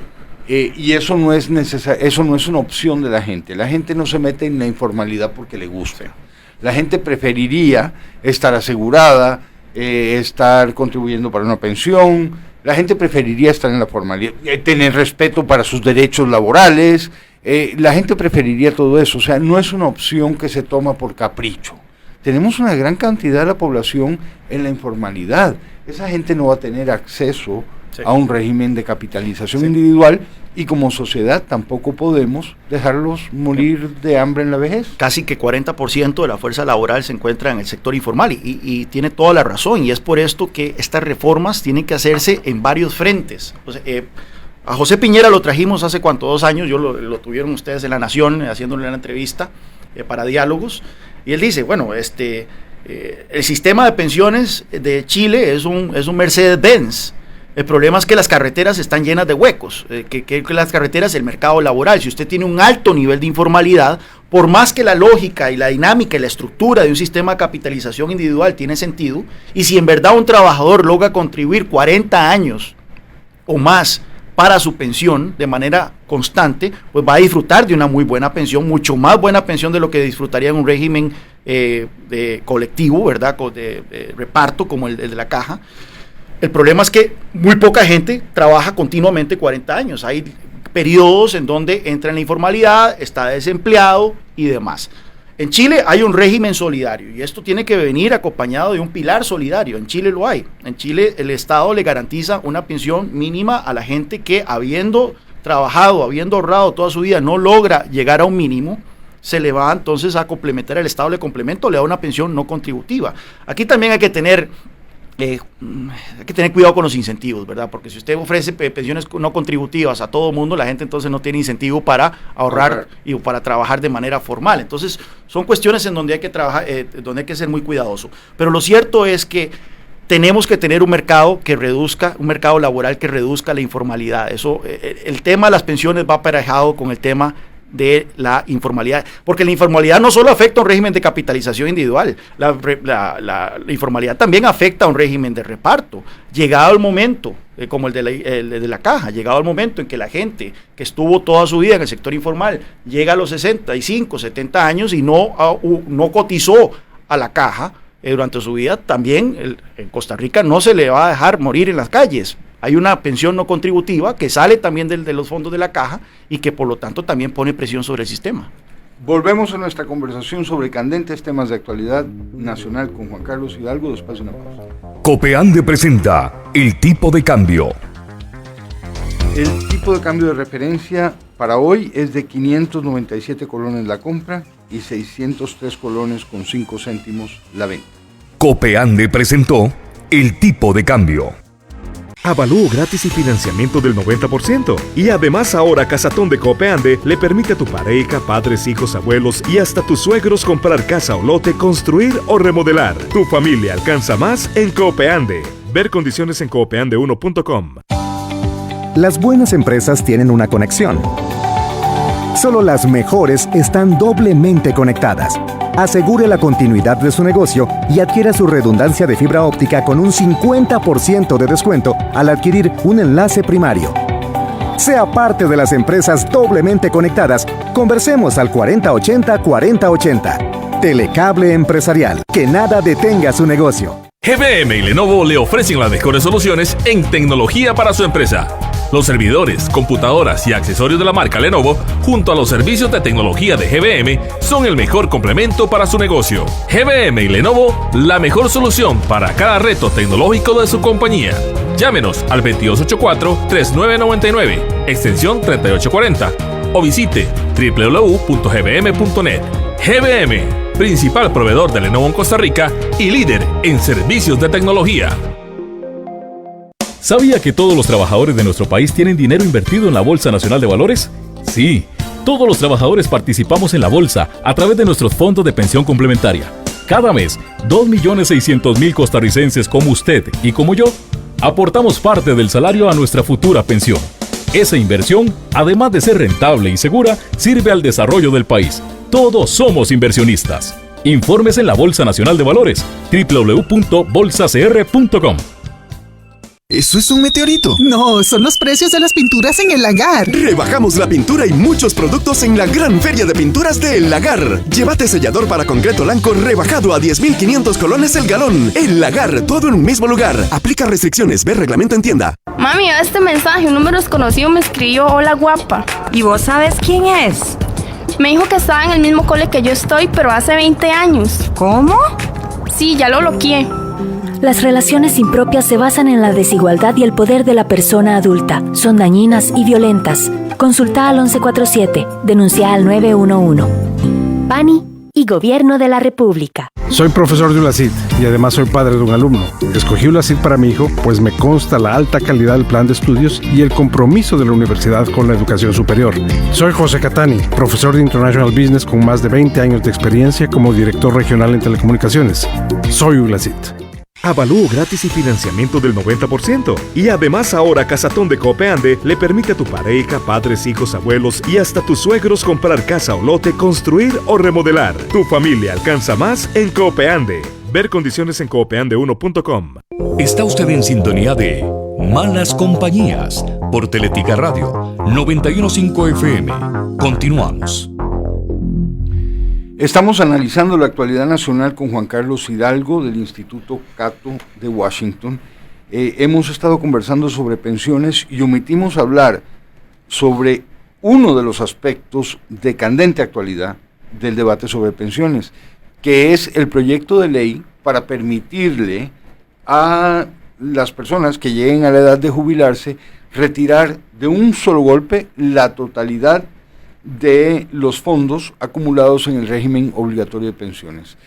y eso no es eso no es una opción de la gente no se mete en la informalidad porque le gusta, la gente preferiría estar asegurada, estar contribuyendo para una pensión, la gente preferiría estar en la formalidad, tener respeto para sus derechos laborales, la gente preferiría todo eso, o sea, no es una opción que se toma por capricho. Tenemos una gran cantidad de la población en la informalidad, esa gente no va a tener acceso, sí, a un régimen de capitalización, sí, individual, y como sociedad tampoco podemos dejarlos morir de hambre en la vejez. Casi que 40% de la fuerza laboral se encuentra en el sector informal y tiene toda la razón, y es por esto que estas reformas tienen que hacerse en varios frentes. Pues, a José Piñera lo trajimos hace 2 años, lo tuvieron ustedes en La Nación haciéndole una entrevista para diálogos, y él dice, bueno, el sistema de pensiones de Chile es un Mercedes-Benz. El problema es que las carreteras están llenas de huecos, que las carreteras, el mercado laboral, si usted tiene un alto nivel de informalidad, por más que la lógica y la dinámica y la estructura de un sistema de capitalización individual tiene sentido, y si en verdad un trabajador logra contribuir 40 años o más para su pensión de manera constante, pues va a disfrutar de una muy buena pensión, mucho más buena pensión de lo que disfrutaría en un régimen de colectivo, ¿verdad?, de reparto como el de la Caja. El problema es que muy poca gente trabaja continuamente 40 años. Hay periodos en donde entra en la informalidad, está desempleado y demás. En Chile hay un régimen solidario y esto tiene que venir acompañado de un pilar solidario. En Chile lo hay. En Chile el Estado le garantiza una pensión mínima a la gente que, habiendo trabajado, habiendo ahorrado toda su vida, no logra llegar a un mínimo, se le va entonces a complementar, el Estado le complementa, le da una pensión no contributiva. Aquí también hay que tener cuidado con los incentivos, ¿verdad? Porque si usted ofrece pensiones no contributivas a todo mundo, la gente entonces no tiene incentivo para ahorrar y para trabajar de manera formal. Entonces, son cuestiones en donde hay que trabajar, donde hay que ser muy cuidadoso. Pero lo cierto es que tenemos que tener un mercado laboral que reduzca la informalidad. Eso, el tema de las pensiones va aparejado con el tema de la informalidad, porque la informalidad no solo afecta a un régimen de capitalización individual, la informalidad también afecta a un régimen de reparto. Llegado el momento, como el de la Caja, llegado el momento en que la gente que estuvo toda su vida en el sector informal llega a los 65, 70 años y no cotizó a la Caja, durante su vida, también en Costa Rica no se le va a dejar morir en las calles. Hay una pensión no contributiva que sale también de los fondos de la caja y que por lo tanto también pone presión sobre el sistema. Volvemos a nuestra conversación sobre candentes temas de actualidad nacional con Juan Carlos Hidalgo después de una pausa. Copeande presenta el tipo de cambio. El tipo de cambio de referencia para hoy es de 597 colones la compra y 603 colones con 5 céntimos la venta. Copeande presentó el tipo de cambio. Avalúo gratis y financiamiento del 90%. Y además ahora Casatón de Copeande le permite a tu pareja, padres, hijos, abuelos y hasta tus suegros comprar casa o lote, construir o remodelar. Tu familia alcanza más en Copeande. Ver condiciones en copeande1.com. Las buenas empresas tienen una conexión. Solo las mejores están doblemente conectadas. Asegure la continuidad de su negocio y adquiera su redundancia de fibra óptica con un 50% de descuento al adquirir un enlace primario. Sea parte de las empresas doblemente conectadas. Conversemos al 4080-4080. Telecable Empresarial. Que nada detenga su negocio. GBM y Lenovo le ofrecen las mejores soluciones en tecnología para su empresa. Los servidores, computadoras y accesorios de la marca Lenovo, junto a los servicios de tecnología de GBM, son el mejor complemento para su negocio. GBM y Lenovo, la mejor solución para cada reto tecnológico de su compañía. Llámenos al 2284-3999, extensión 3840, o visite www.gbm.net. GBM, principal proveedor de Lenovo en Costa Rica y líder en servicios de tecnología. ¿Sabía que todos los trabajadores de nuestro país tienen dinero invertido en la Bolsa Nacional de Valores? Sí, todos los trabajadores participamos en la bolsa a través de nuestros fondos de pensión complementaria. Cada mes, 2.600.000 costarricenses como usted y como yo, aportamos parte del salario a nuestra futura pensión. Esa inversión, además de ser rentable y segura, sirve al desarrollo del país. Todos somos inversionistas. Informes en la Bolsa Nacional de Valores, www.bolsacr.com. ¿Eso es un meteorito? No, son los precios de las pinturas en El Lagar. Rebajamos la pintura y muchos productos en la gran feria de pinturas de El Lagar. Llévate sellador para concreto blanco rebajado a 10.500 colones el galón. El Lagar, todo en un mismo lugar. Aplica restricciones, ve reglamento en tienda. Mami, a este mensaje, un número desconocido me escribió: hola guapa. ¿Y vos sabes quién es? Me dijo que estaba en el mismo cole que yo estoy, pero hace 20 años. ¿Cómo? Sí, ya lo bloqueé. Las relaciones impropias se basan en la desigualdad y el poder de la persona adulta. Son dañinas y violentas. Consulta al 1147. Denuncia al 911. PANI y Gobierno de la República. Soy profesor de ULACID y además soy padre de un alumno. Escogí ULACID para mi hijo pues me consta la alta calidad del plan de estudios y el compromiso de la universidad con la educación superior. Soy José Catani, profesor de International Business con más de 20 años de experiencia como director regional en telecomunicaciones. Soy ULACID. Avalúo gratis y financiamiento del 90%. Y además ahora Casatón de Copeande le permite a tu pareja, padres, hijos, abuelos y hasta tus suegros comprar casa o lote, construir o remodelar. Tu familia alcanza más en Copeande. Ver condiciones en copeande1.com. Está usted en sintonía de Malas Compañías por Teletica Radio 915 FM. Continuamos. Estamos analizando la actualidad nacional con Juan Carlos Hidalgo del Instituto Cato de Washington. Hemos estado conversando sobre pensiones y omitimos hablar sobre uno de los aspectos de candente actualidad del debate sobre pensiones, que es el proyecto de ley para permitirle a las personas que lleguen a la edad de jubilarse retirar de un solo golpe la totalidad de los fondos acumulados en el régimen obligatorio de pensiones.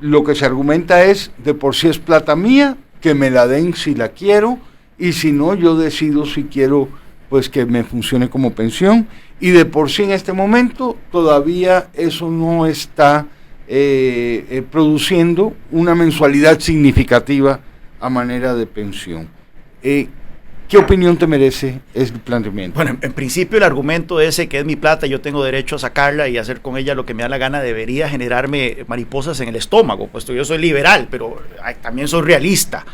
Lo que se argumenta es, de por sí es plata mía, que me la den si la quiero, y si no, yo decido si quiero pues que me funcione como pensión, y de por sí en este momento todavía eso no está produciendo una mensualidad significativa a manera de pensión. ¿Qué opinión te merece este planteamiento? Bueno, en principio el argumento ese que es mi plata, yo tengo derecho a sacarla y hacer con ella lo que me da la gana, debería generarme mariposas en el estómago, puesto que yo soy liberal, pero también soy realista.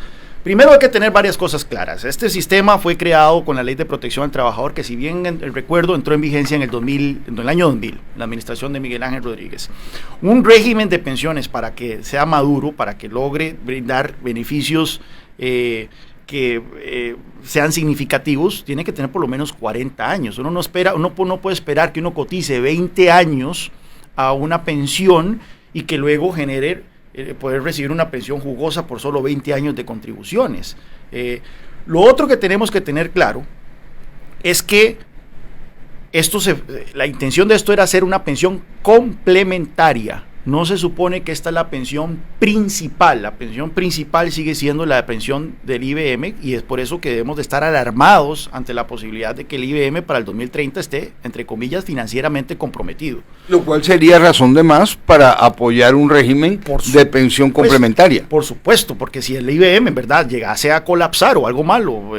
Primero hay que tener varias cosas claras. Este sistema fue creado con la Ley de Protección al Trabajador, que si bien recuerdo entró en vigencia en el año 2000, la administración de Miguel Ángel Rodríguez. Un régimen de pensiones para que sea maduro, para que logre brindar beneficios que sean significativos, tiene que tener por lo menos 40 años. Uno no puede esperar que uno cotice 20 años a una pensión y que luego genere poder recibir una pensión jugosa por solo 20 años de contribuciones. Lo otro que tenemos que tener claro es que la intención de esto era hacer una pensión complementaria. No se supone que esta es la pensión principal. La pensión principal sigue siendo la pensión del IBM, y es por eso que debemos de estar alarmados ante la posibilidad de que el IBM para el 2030 esté, entre comillas, financieramente comprometido. Lo cual sería razón de más para apoyar un régimen de pensión complementaria. Por supuesto, porque si el IBM en verdad llegase a colapsar o algo malo,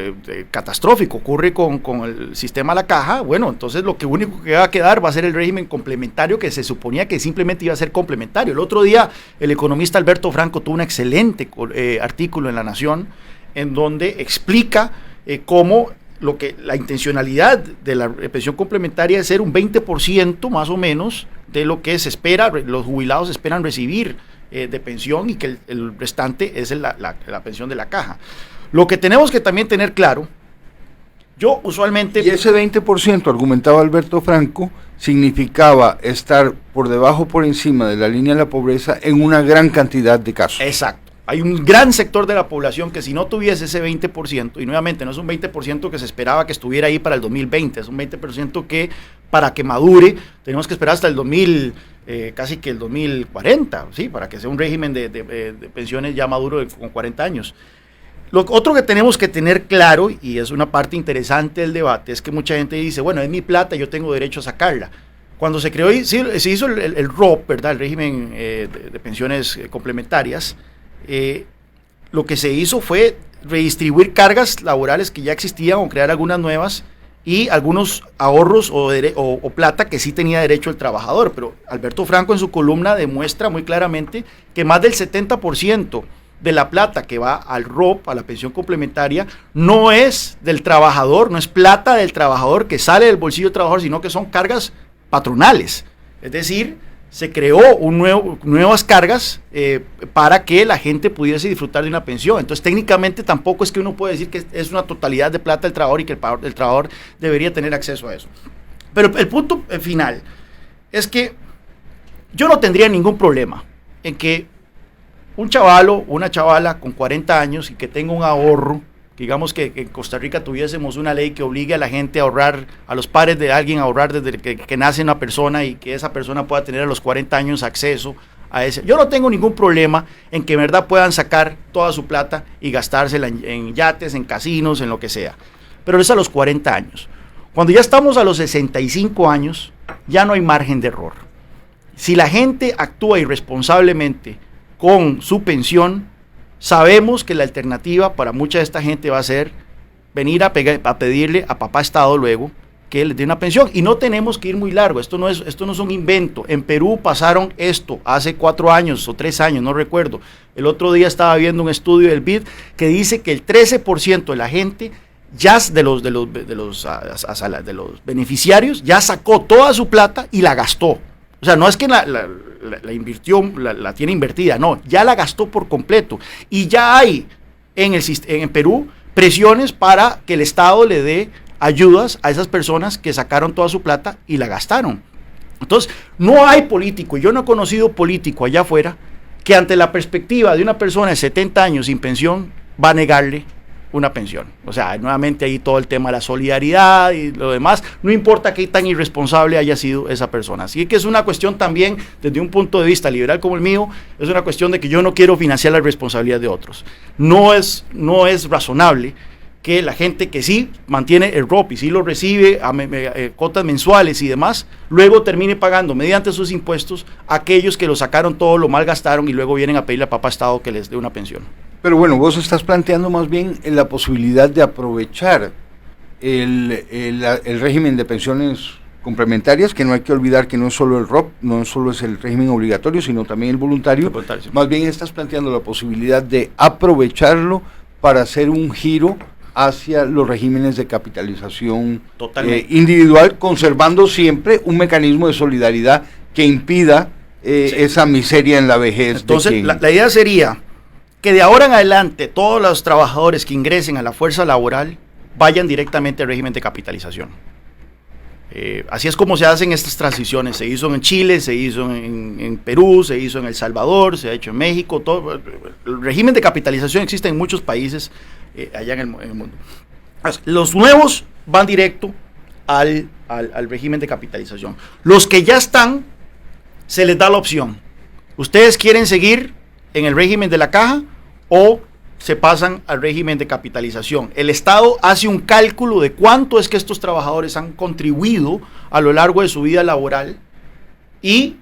catastrófico, ocurre con el sistema La Caja, bueno, entonces lo único que va a quedar va a ser el régimen complementario, que se suponía que simplemente iba a ser complementario. El otro día el economista Alberto Franco tuvo un excelente artículo en La Nación en donde explica cómo la intencionalidad de la pensión complementaria es ser un 20% más o menos de lo que se espera, los jubilados esperan recibir de pensión, y que el restante es la pensión de La Caja. Lo que tenemos que también tener claro, yo usualmente... Y ese 20%, argumentaba Alberto Franco, significaba estar por debajo, por encima de la línea de la pobreza en una gran cantidad de casos. Exacto. Hay un gran sector de la población que si no tuviese ese 20%, y nuevamente no es un 20% que se esperaba que estuviera ahí para el 2020, es un 20% que para que madure tenemos que esperar hasta el 2000, casi que el 2040, ¿sí? Para que sea un régimen de pensiones ya maduro con 40 años. Lo otro que tenemos que tener claro, y es una parte interesante del debate, es que mucha gente dice, bueno, es mi plata, yo tengo derecho a sacarla. Cuando se creó, se hizo el ROP, ¿verdad? El régimen de pensiones complementarias, lo que se hizo fue redistribuir cargas laborales que ya existían o crear algunas nuevas, y algunos ahorros o plata que sí tenía derecho el trabajador. Pero Alberto Franco en su columna demuestra muy claramente que más del 70% de la plata que va al ROP, a la pensión complementaria, no es del trabajador, no es plata del trabajador que sale del bolsillo del trabajador, sino que son cargas patronales. Es decir, se creó nuevas cargas para que la gente pudiese disfrutar de una pensión. Entonces, técnicamente tampoco es que uno puede decir que es una totalidad de plata del trabajador y que el trabajador debería tener acceso a eso. Pero el punto final es que yo no tendría ningún problema en que un chavalo o una chavala con 40 años y que tenga un ahorro, digamos que en Costa Rica tuviésemos una ley que obligue a la gente a ahorrar, a los padres de alguien a ahorrar desde que nace una persona, y que esa persona pueda tener a los 40 años acceso a ese. Yo no tengo ningún problema en que en verdad puedan sacar toda su plata y gastársela en yates, en casinos, en lo que sea. Pero es a los 40 años. Cuando ya estamos a los 65 años, ya no hay margen de error. Si la gente actúa irresponsablemente con su pensión, sabemos que la alternativa para mucha de esta gente va a ser venir a pedirle a papá Estado luego que les dé una pensión, y no tenemos que ir muy largo. Esto no es un invento. En Perú pasaron esto hace 4 años o 3 años, no recuerdo. El otro día estaba viendo un estudio del BID que dice que el 13% de la gente ya de los beneficiarios ya sacó toda su plata y la gastó. O sea, no es que la invirtió, la tiene invertida, no, ya la gastó por completo. Y ya hay en Perú presiones para que el Estado le dé ayudas a esas personas que sacaron toda su plata y la gastaron. Entonces, no hay político, y yo no he conocido político allá afuera, que ante la perspectiva de una persona de 70 años sin pensión va a negarle una pensión. O sea, nuevamente ahí todo el tema de la solidaridad y lo demás, no importa qué tan irresponsable haya sido esa persona. Así que es una cuestión también, desde un punto de vista liberal como el mío, es una cuestión de que yo no quiero financiar la responsabilidad de otros. No es razonable que la gente que sí mantiene el ROP y sí lo recibe a cuotas mensuales y demás, luego termine pagando mediante sus impuestos a aquellos que lo sacaron todo, lo malgastaron, y luego vienen a pedirle a papá Estado que les dé una pensión. Pero bueno, vos estás planteando más bien la posibilidad de aprovechar el régimen de pensiones complementarias, que no hay que olvidar que no es solo el ROP, no solo es el régimen obligatorio, sino también el voluntario. Más bien estás planteando la posibilidad de aprovecharlo para hacer un giro hacia los regímenes de capitalización individual, conservando siempre un mecanismo de solidaridad que impida esa miseria en la vejez. Entonces, la idea sería que de ahora en adelante todos los trabajadores que ingresen a la fuerza laboral vayan directamente al régimen de capitalización. Así es como se hacen estas transiciones. Se hizo en Chile, se hizo en Perú, se hizo en El Salvador, se ha hecho en México. Todo el régimen de capitalización existe en muchos países allá en el mundo. Los nuevos van directo al régimen de capitalización. Los que ya están, se les da la opción. ¿Ustedes quieren seguir en el régimen de la caja o se pasan al régimen de capitalización? El Estado hace un cálculo de cuánto es que estos trabajadores han contribuido a lo largo de su vida laboral y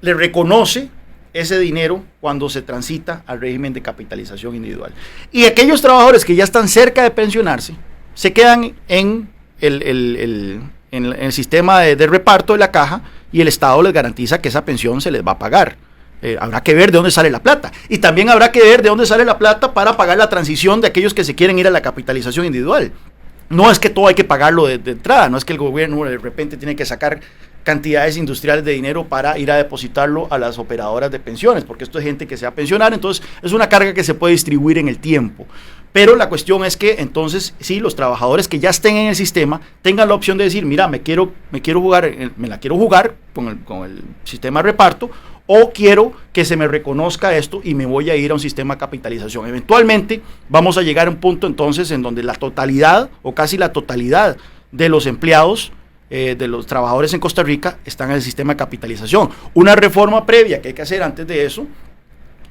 le reconoce ese dinero cuando se transita al régimen de capitalización individual. Y aquellos trabajadores que ya están cerca de pensionarse se quedan en el sistema de reparto de la caja y el Estado les garantiza que esa pensión se les va a pagar. Habrá que ver de dónde sale la plata. Y también habrá que ver de dónde sale la plata para pagar la transición de aquellos que se quieren ir a la capitalización individual. No es que todo hay que pagarlo de entrada, no es que el gobierno de repente tiene que sacar cantidades industriales de dinero para ir a depositarlo a las operadoras de pensiones, porque esto es gente que se va a pensionar, entonces es una carga que se puede distribuir en el tiempo. Pero la cuestión es que entonces sí, los trabajadores que ya estén en el sistema tengan la opción de decir, mira, me la quiero jugar con el sistema de reparto, o quiero que se me reconozca esto y me voy a ir a un sistema de capitalización. Eventualmente vamos a llegar a un punto entonces en donde la totalidad o casi la totalidad de los empleados, de los trabajadores en Costa Rica están en el sistema de capitalización. Una reforma previa que hay que hacer antes de eso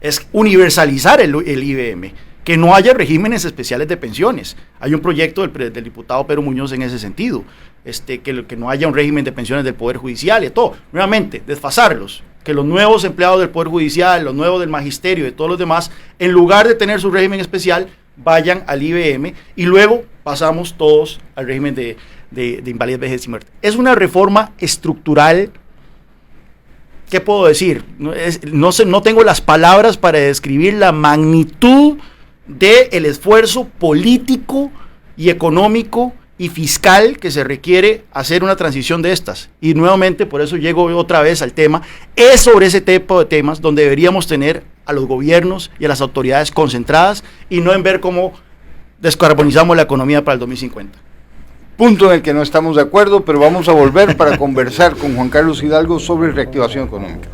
es universalizar el IBM, que no haya regímenes especiales de pensiones. Hay un proyecto del diputado Pedro Muñoz en ese sentido, que no haya un régimen de pensiones del Poder Judicial y todo. Nuevamente, desfasarlos, que los nuevos empleados del Poder Judicial, los nuevos del Magisterio y todos los demás, en lugar de tener su régimen especial, vayan al IBM y luego pasamos todos al régimen de invalidez, vejez y muerte. Es una reforma estructural. ¿Qué puedo decir? No tengo las palabras para describir la magnitud del esfuerzo político y económico y fiscal que se requiere hacer una transición de estas. Y nuevamente, por eso llego otra vez al tema, es sobre ese tipo de temas donde deberíamos tener a los gobiernos y a las autoridades concentradas y no en ver cómo descarbonizamos la economía para el 2050. Punto en el que no estamos de acuerdo, pero vamos a volver para conversar con Juan Carlos Hidalgo sobre reactivación económica.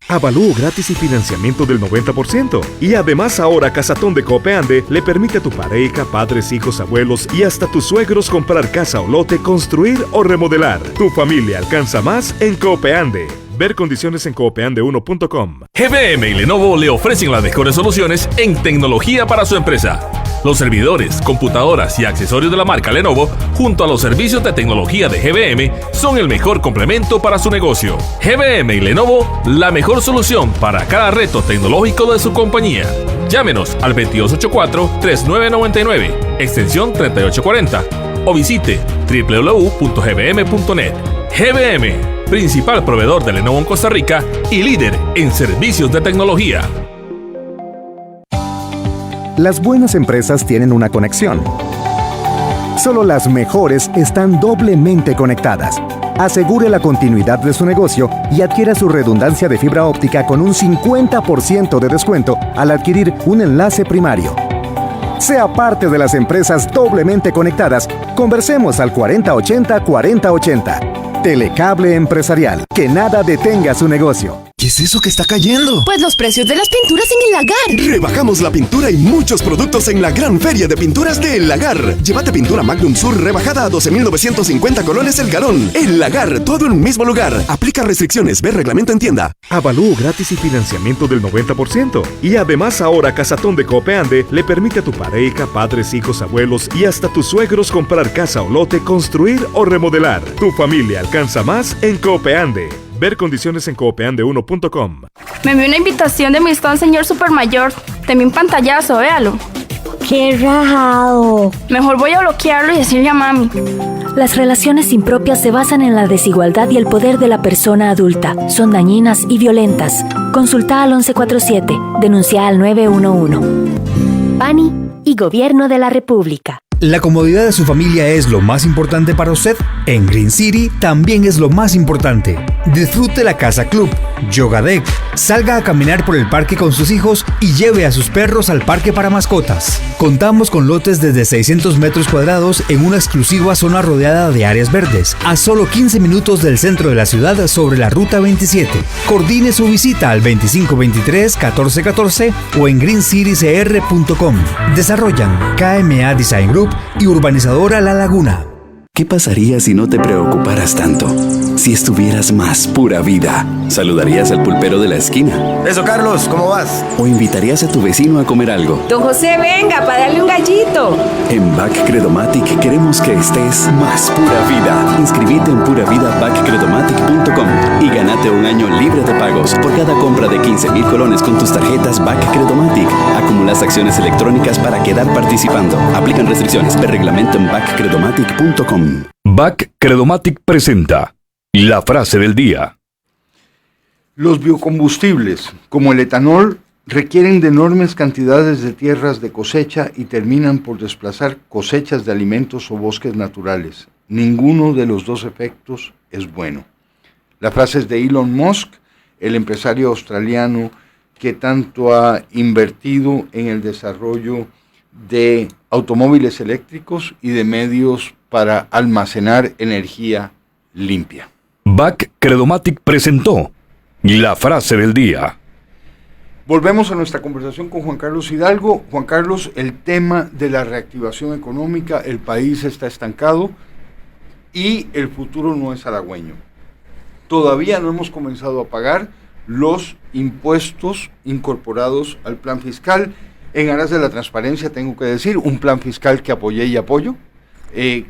Avalúo gratis y financiamiento del 90%. Y además ahora Casatón de Copeande le permite a tu pareja, padres, hijos, abuelos y hasta tus suegros comprar casa o lote, construir o remodelar. Tu familia alcanza más en Copeande. Ver condiciones en copeande1.com. GBM y Lenovo le ofrecen las mejores soluciones en tecnología para su empresa. Los servidores, computadoras y accesorios de la marca Lenovo, junto a los servicios de tecnología de GBM, son el mejor complemento para su negocio. GBM y Lenovo, la mejor solución para cada reto tecnológico de su compañía. Llámenos al 2284-3999, extensión 3840, o visite www.gbm.net. GBM, principal proveedor de Lenovo en Costa Rica y líder en servicios de tecnología. Las buenas empresas tienen una conexión. Solo las mejores están doblemente conectadas. Asegure la continuidad de su negocio y adquiera su redundancia de fibra óptica con un 50% de descuento al adquirir un enlace primario. Sea parte de las empresas doblemente conectadas. Conversemos al 4080-4080. Telecable Empresarial. Que nada detenga su negocio. ¿Qué es eso que está cayendo? Pues los precios de las pinturas en El Lagar. Rebajamos la pintura y muchos productos en la gran feria de pinturas de El Lagar. Llévate pintura Magnum Sur rebajada a 12,950 colones el galón. El Lagar, todo en un mismo lugar. Aplica restricciones, ve reglamento en tienda. Avalúo gratis y financiamiento del 90%. Y además ahora Casatón de Copeande le permite a tu pareja, padres, hijos, abuelos y hasta tus suegros comprar casa o lote, construir o remodelar. Tu familia alcanza más en Copeande. Ver condiciones en copeande1.com. Me envió una invitación de mi Stone señor supermayor. Temí un pantallazo, véalo. ¡Qué rajado! Mejor voy a bloquearlo y decirle a mami. Las relaciones impropias se basan en la desigualdad y el poder de la persona adulta. Son dañinas y violentas. Consulta al 1147. Denuncia al 911. PANI y Gobierno de la República. La comodidad de su familia es lo más importante para usted. En Green City también es lo más importante. Disfrute la Casa Club, Yoga Deck, salga a caminar por el parque con sus hijos y lleve a sus perros al parque para mascotas. Contamos con lotes desde 600 metros cuadrados en una exclusiva zona rodeada de áreas verdes, a solo 15 minutos del centro de la ciudad sobre la Ruta 27. Coordine su visita al 2523-1414 o en greencitycr.com. Desarrollan KMA Design Group y Urbanizadora La Laguna. ¿Qué pasaría si no te preocuparas tanto? Si estuvieras más pura vida. ¿Saludarías al pulpero de la esquina? Eso, Carlos, ¿cómo vas? ¿O invitarías a tu vecino a comer algo? Don José, venga, para darle un gallito. En Back Credomatic queremos que estés más pura vida. Inscribite en puravidabackcredomatic.com y ganate un año libre de pagos por cada compra de 15,000 colones con tus tarjetas Back Credomatic. Acumulas acciones electrónicas para quedar participando. Aplican restricciones. Ver reglamento en backcredomatic.com. Back Credomatic presenta la frase del día. Los biocombustibles, como el etanol, requieren de enormes cantidades de tierras de cosecha y terminan por desplazar cosechas de alimentos o bosques naturales. Ninguno de los dos efectos es bueno. La frase es de Elon Musk, el empresario australiano que tanto ha invertido en el desarrollo de automóviles eléctricos y de medios para almacenar energía limpia. Back Credomatic presentó la frase del día. Volvemos a nuestra conversación con Juan Carlos Hidalgo. Juan Carlos, el tema de la reactivación económica, el país está estancado y el futuro no es halagüeño. Todavía no hemos comenzado a pagar los impuestos incorporados al plan fiscal. En aras de la transparencia, tengo que decir, un plan fiscal que apoyé y apoyo.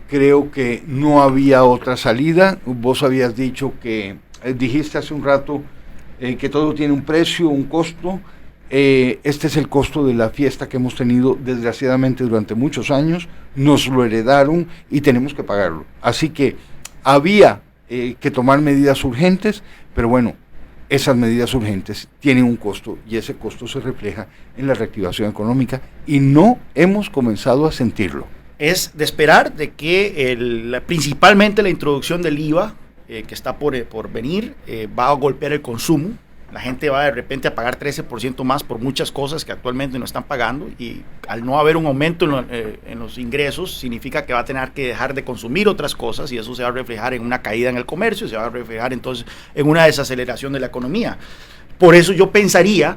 Creo que no había otra salida. Vos habías dicho que, dijiste hace un rato, que todo tiene un precio, un costo. Este es el costo de la fiesta que hemos tenido desgraciadamente durante muchos años. Nos lo heredaron y tenemos que pagarlo. Así que había que tomar medidas urgentes, pero bueno, esas medidas urgentes tienen un costo y ese costo se refleja en la reactivación económica y no hemos comenzado a sentirlo. Es de esperar de que principalmente la introducción del IVA que está por venir va a golpear el consumo. La gente va de repente a pagar 13% más por muchas cosas que actualmente no están pagando y al no haber un aumento en los ingresos significa que va a tener que dejar de consumir otras cosas y eso se va a reflejar en una caída en el comercio, se va a reflejar entonces en una desaceleración de la economía. Por eso yo pensaría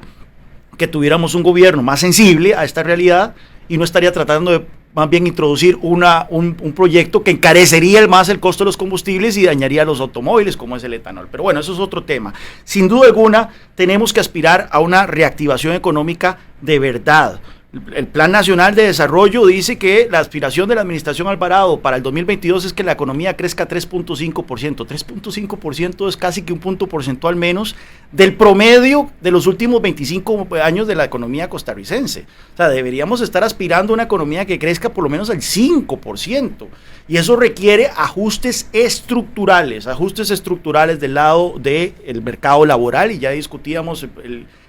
que tuviéramos un gobierno más sensible a esta realidad y no estaría tratando de más bien introducir un proyecto que encarecería más el costo de los combustibles y dañaría a los automóviles, como es el etanol. Pero bueno, eso es otro tema. Sin duda alguna, tenemos que aspirar a una reactivación económica de verdad. El Plan Nacional de Desarrollo dice que la aspiración de la administración Alvarado para el 2022 es que la economía crezca 3.5%. 3.5% es casi que un punto porcentual menos del promedio de los últimos 25 años de la economía costarricense. O sea, deberíamos estar aspirando a una economía que crezca por lo menos al 5%. Y eso requiere ajustes estructurales del lado del mercado laboral, y ya discutíamos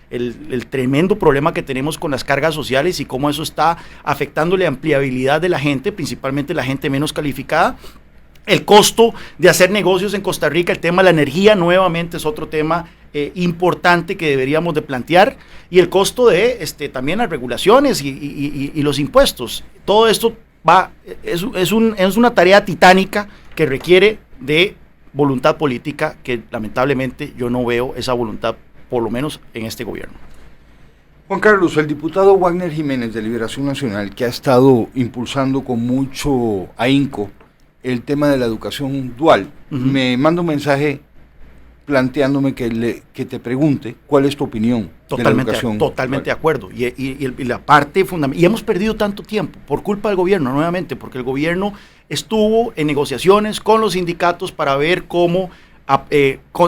el tremendo problema que tenemos con las cargas sociales y cómo eso está afectando la empleabilidad de la gente, principalmente la gente menos calificada. El costo de hacer negocios en Costa Rica, el tema de la energía nuevamente es otro tema importante que deberíamos de plantear, y el costo de también las regulaciones y los impuestos. Todo esto es una tarea titánica que requiere de voluntad política, que lamentablemente yo no veo esa voluntad, por lo menos en este gobierno. Juan Carlos, el diputado Wagner Jiménez de Liberación Nacional, que ha estado impulsando con mucho ahínco el tema de la educación dual, me manda un mensaje planteándome que te pregunte cuál es tu opinión de la educación. Totalmente de acuerdo. Y la parte fundamental, y hemos perdido tanto tiempo por culpa del gobierno, nuevamente, porque el gobierno estuvo en negociaciones con los sindicatos para ver cómo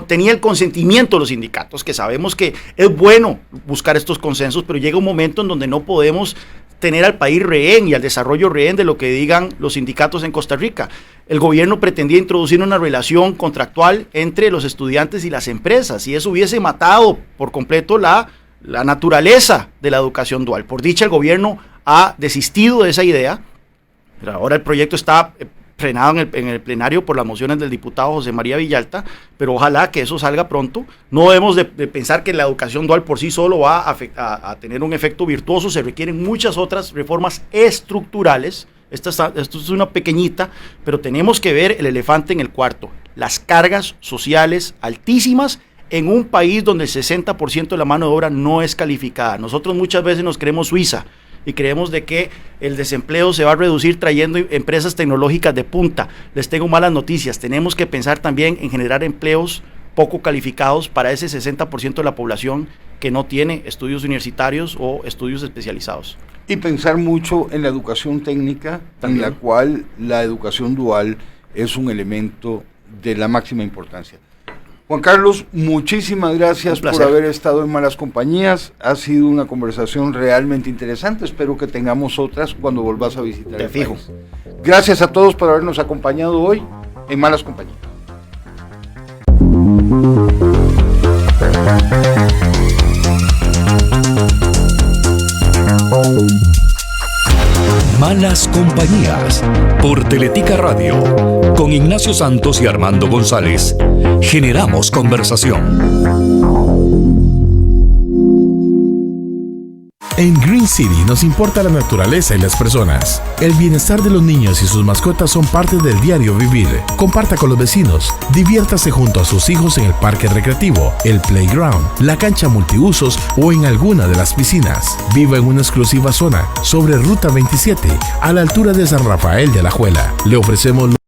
tenía el consentimiento de los sindicatos, que sabemos que es bueno buscar estos consensos, pero llega un momento en donde no podemos tener al país rehén y al desarrollo rehén de lo que digan los sindicatos en Costa Rica. El gobierno pretendía introducir una relación contractual entre los estudiantes y las empresas, y eso hubiese matado por completo la naturaleza de la educación dual. Por dicha, el gobierno ha desistido de esa idea, pero ahora el proyecto está frenado en el plenario por las mociones del diputado José María Villalta, pero ojalá que eso salga pronto. No debemos de pensar que la educación dual por sí solo va a tener un efecto virtuoso, se requieren muchas otras reformas estructurales. Esto es una pequeñita, pero tenemos que ver el elefante en el cuarto, las cargas sociales altísimas en un país donde el 60% de la mano de obra no es calificada. Nosotros muchas veces nos creemos Suiza, y creemos de que el desempleo se va a reducir trayendo empresas tecnológicas de punta. Les tengo malas noticias, tenemos que pensar también en generar empleos poco calificados para ese 60% de la población que no tiene estudios universitarios o estudios especializados. Y pensar mucho en la educación técnica, también, en la cual la educación dual es un elemento de la máxima importancia. Juan Carlos, muchísimas gracias por haber estado en Malas Compañías. Ha sido una conversación realmente interesante. Espero que tengamos otras cuando volvás a visitar el país. Gracias a todos por habernos acompañado hoy en Malas Compañías. Malas Compañías, por Teletica Radio, con Ignacio Santos y Armando González. Generamos conversación. En Green City nos importa la naturaleza y las personas. El bienestar de los niños y sus mascotas son parte del diario vivir. Comparta con los vecinos, diviértase junto a sus hijos en el parque recreativo, el playground, la cancha multiusos o en alguna de las piscinas. Viva en una exclusiva zona sobre Ruta 27, a la altura de San Rafael de Alajuela. Le ofrecemos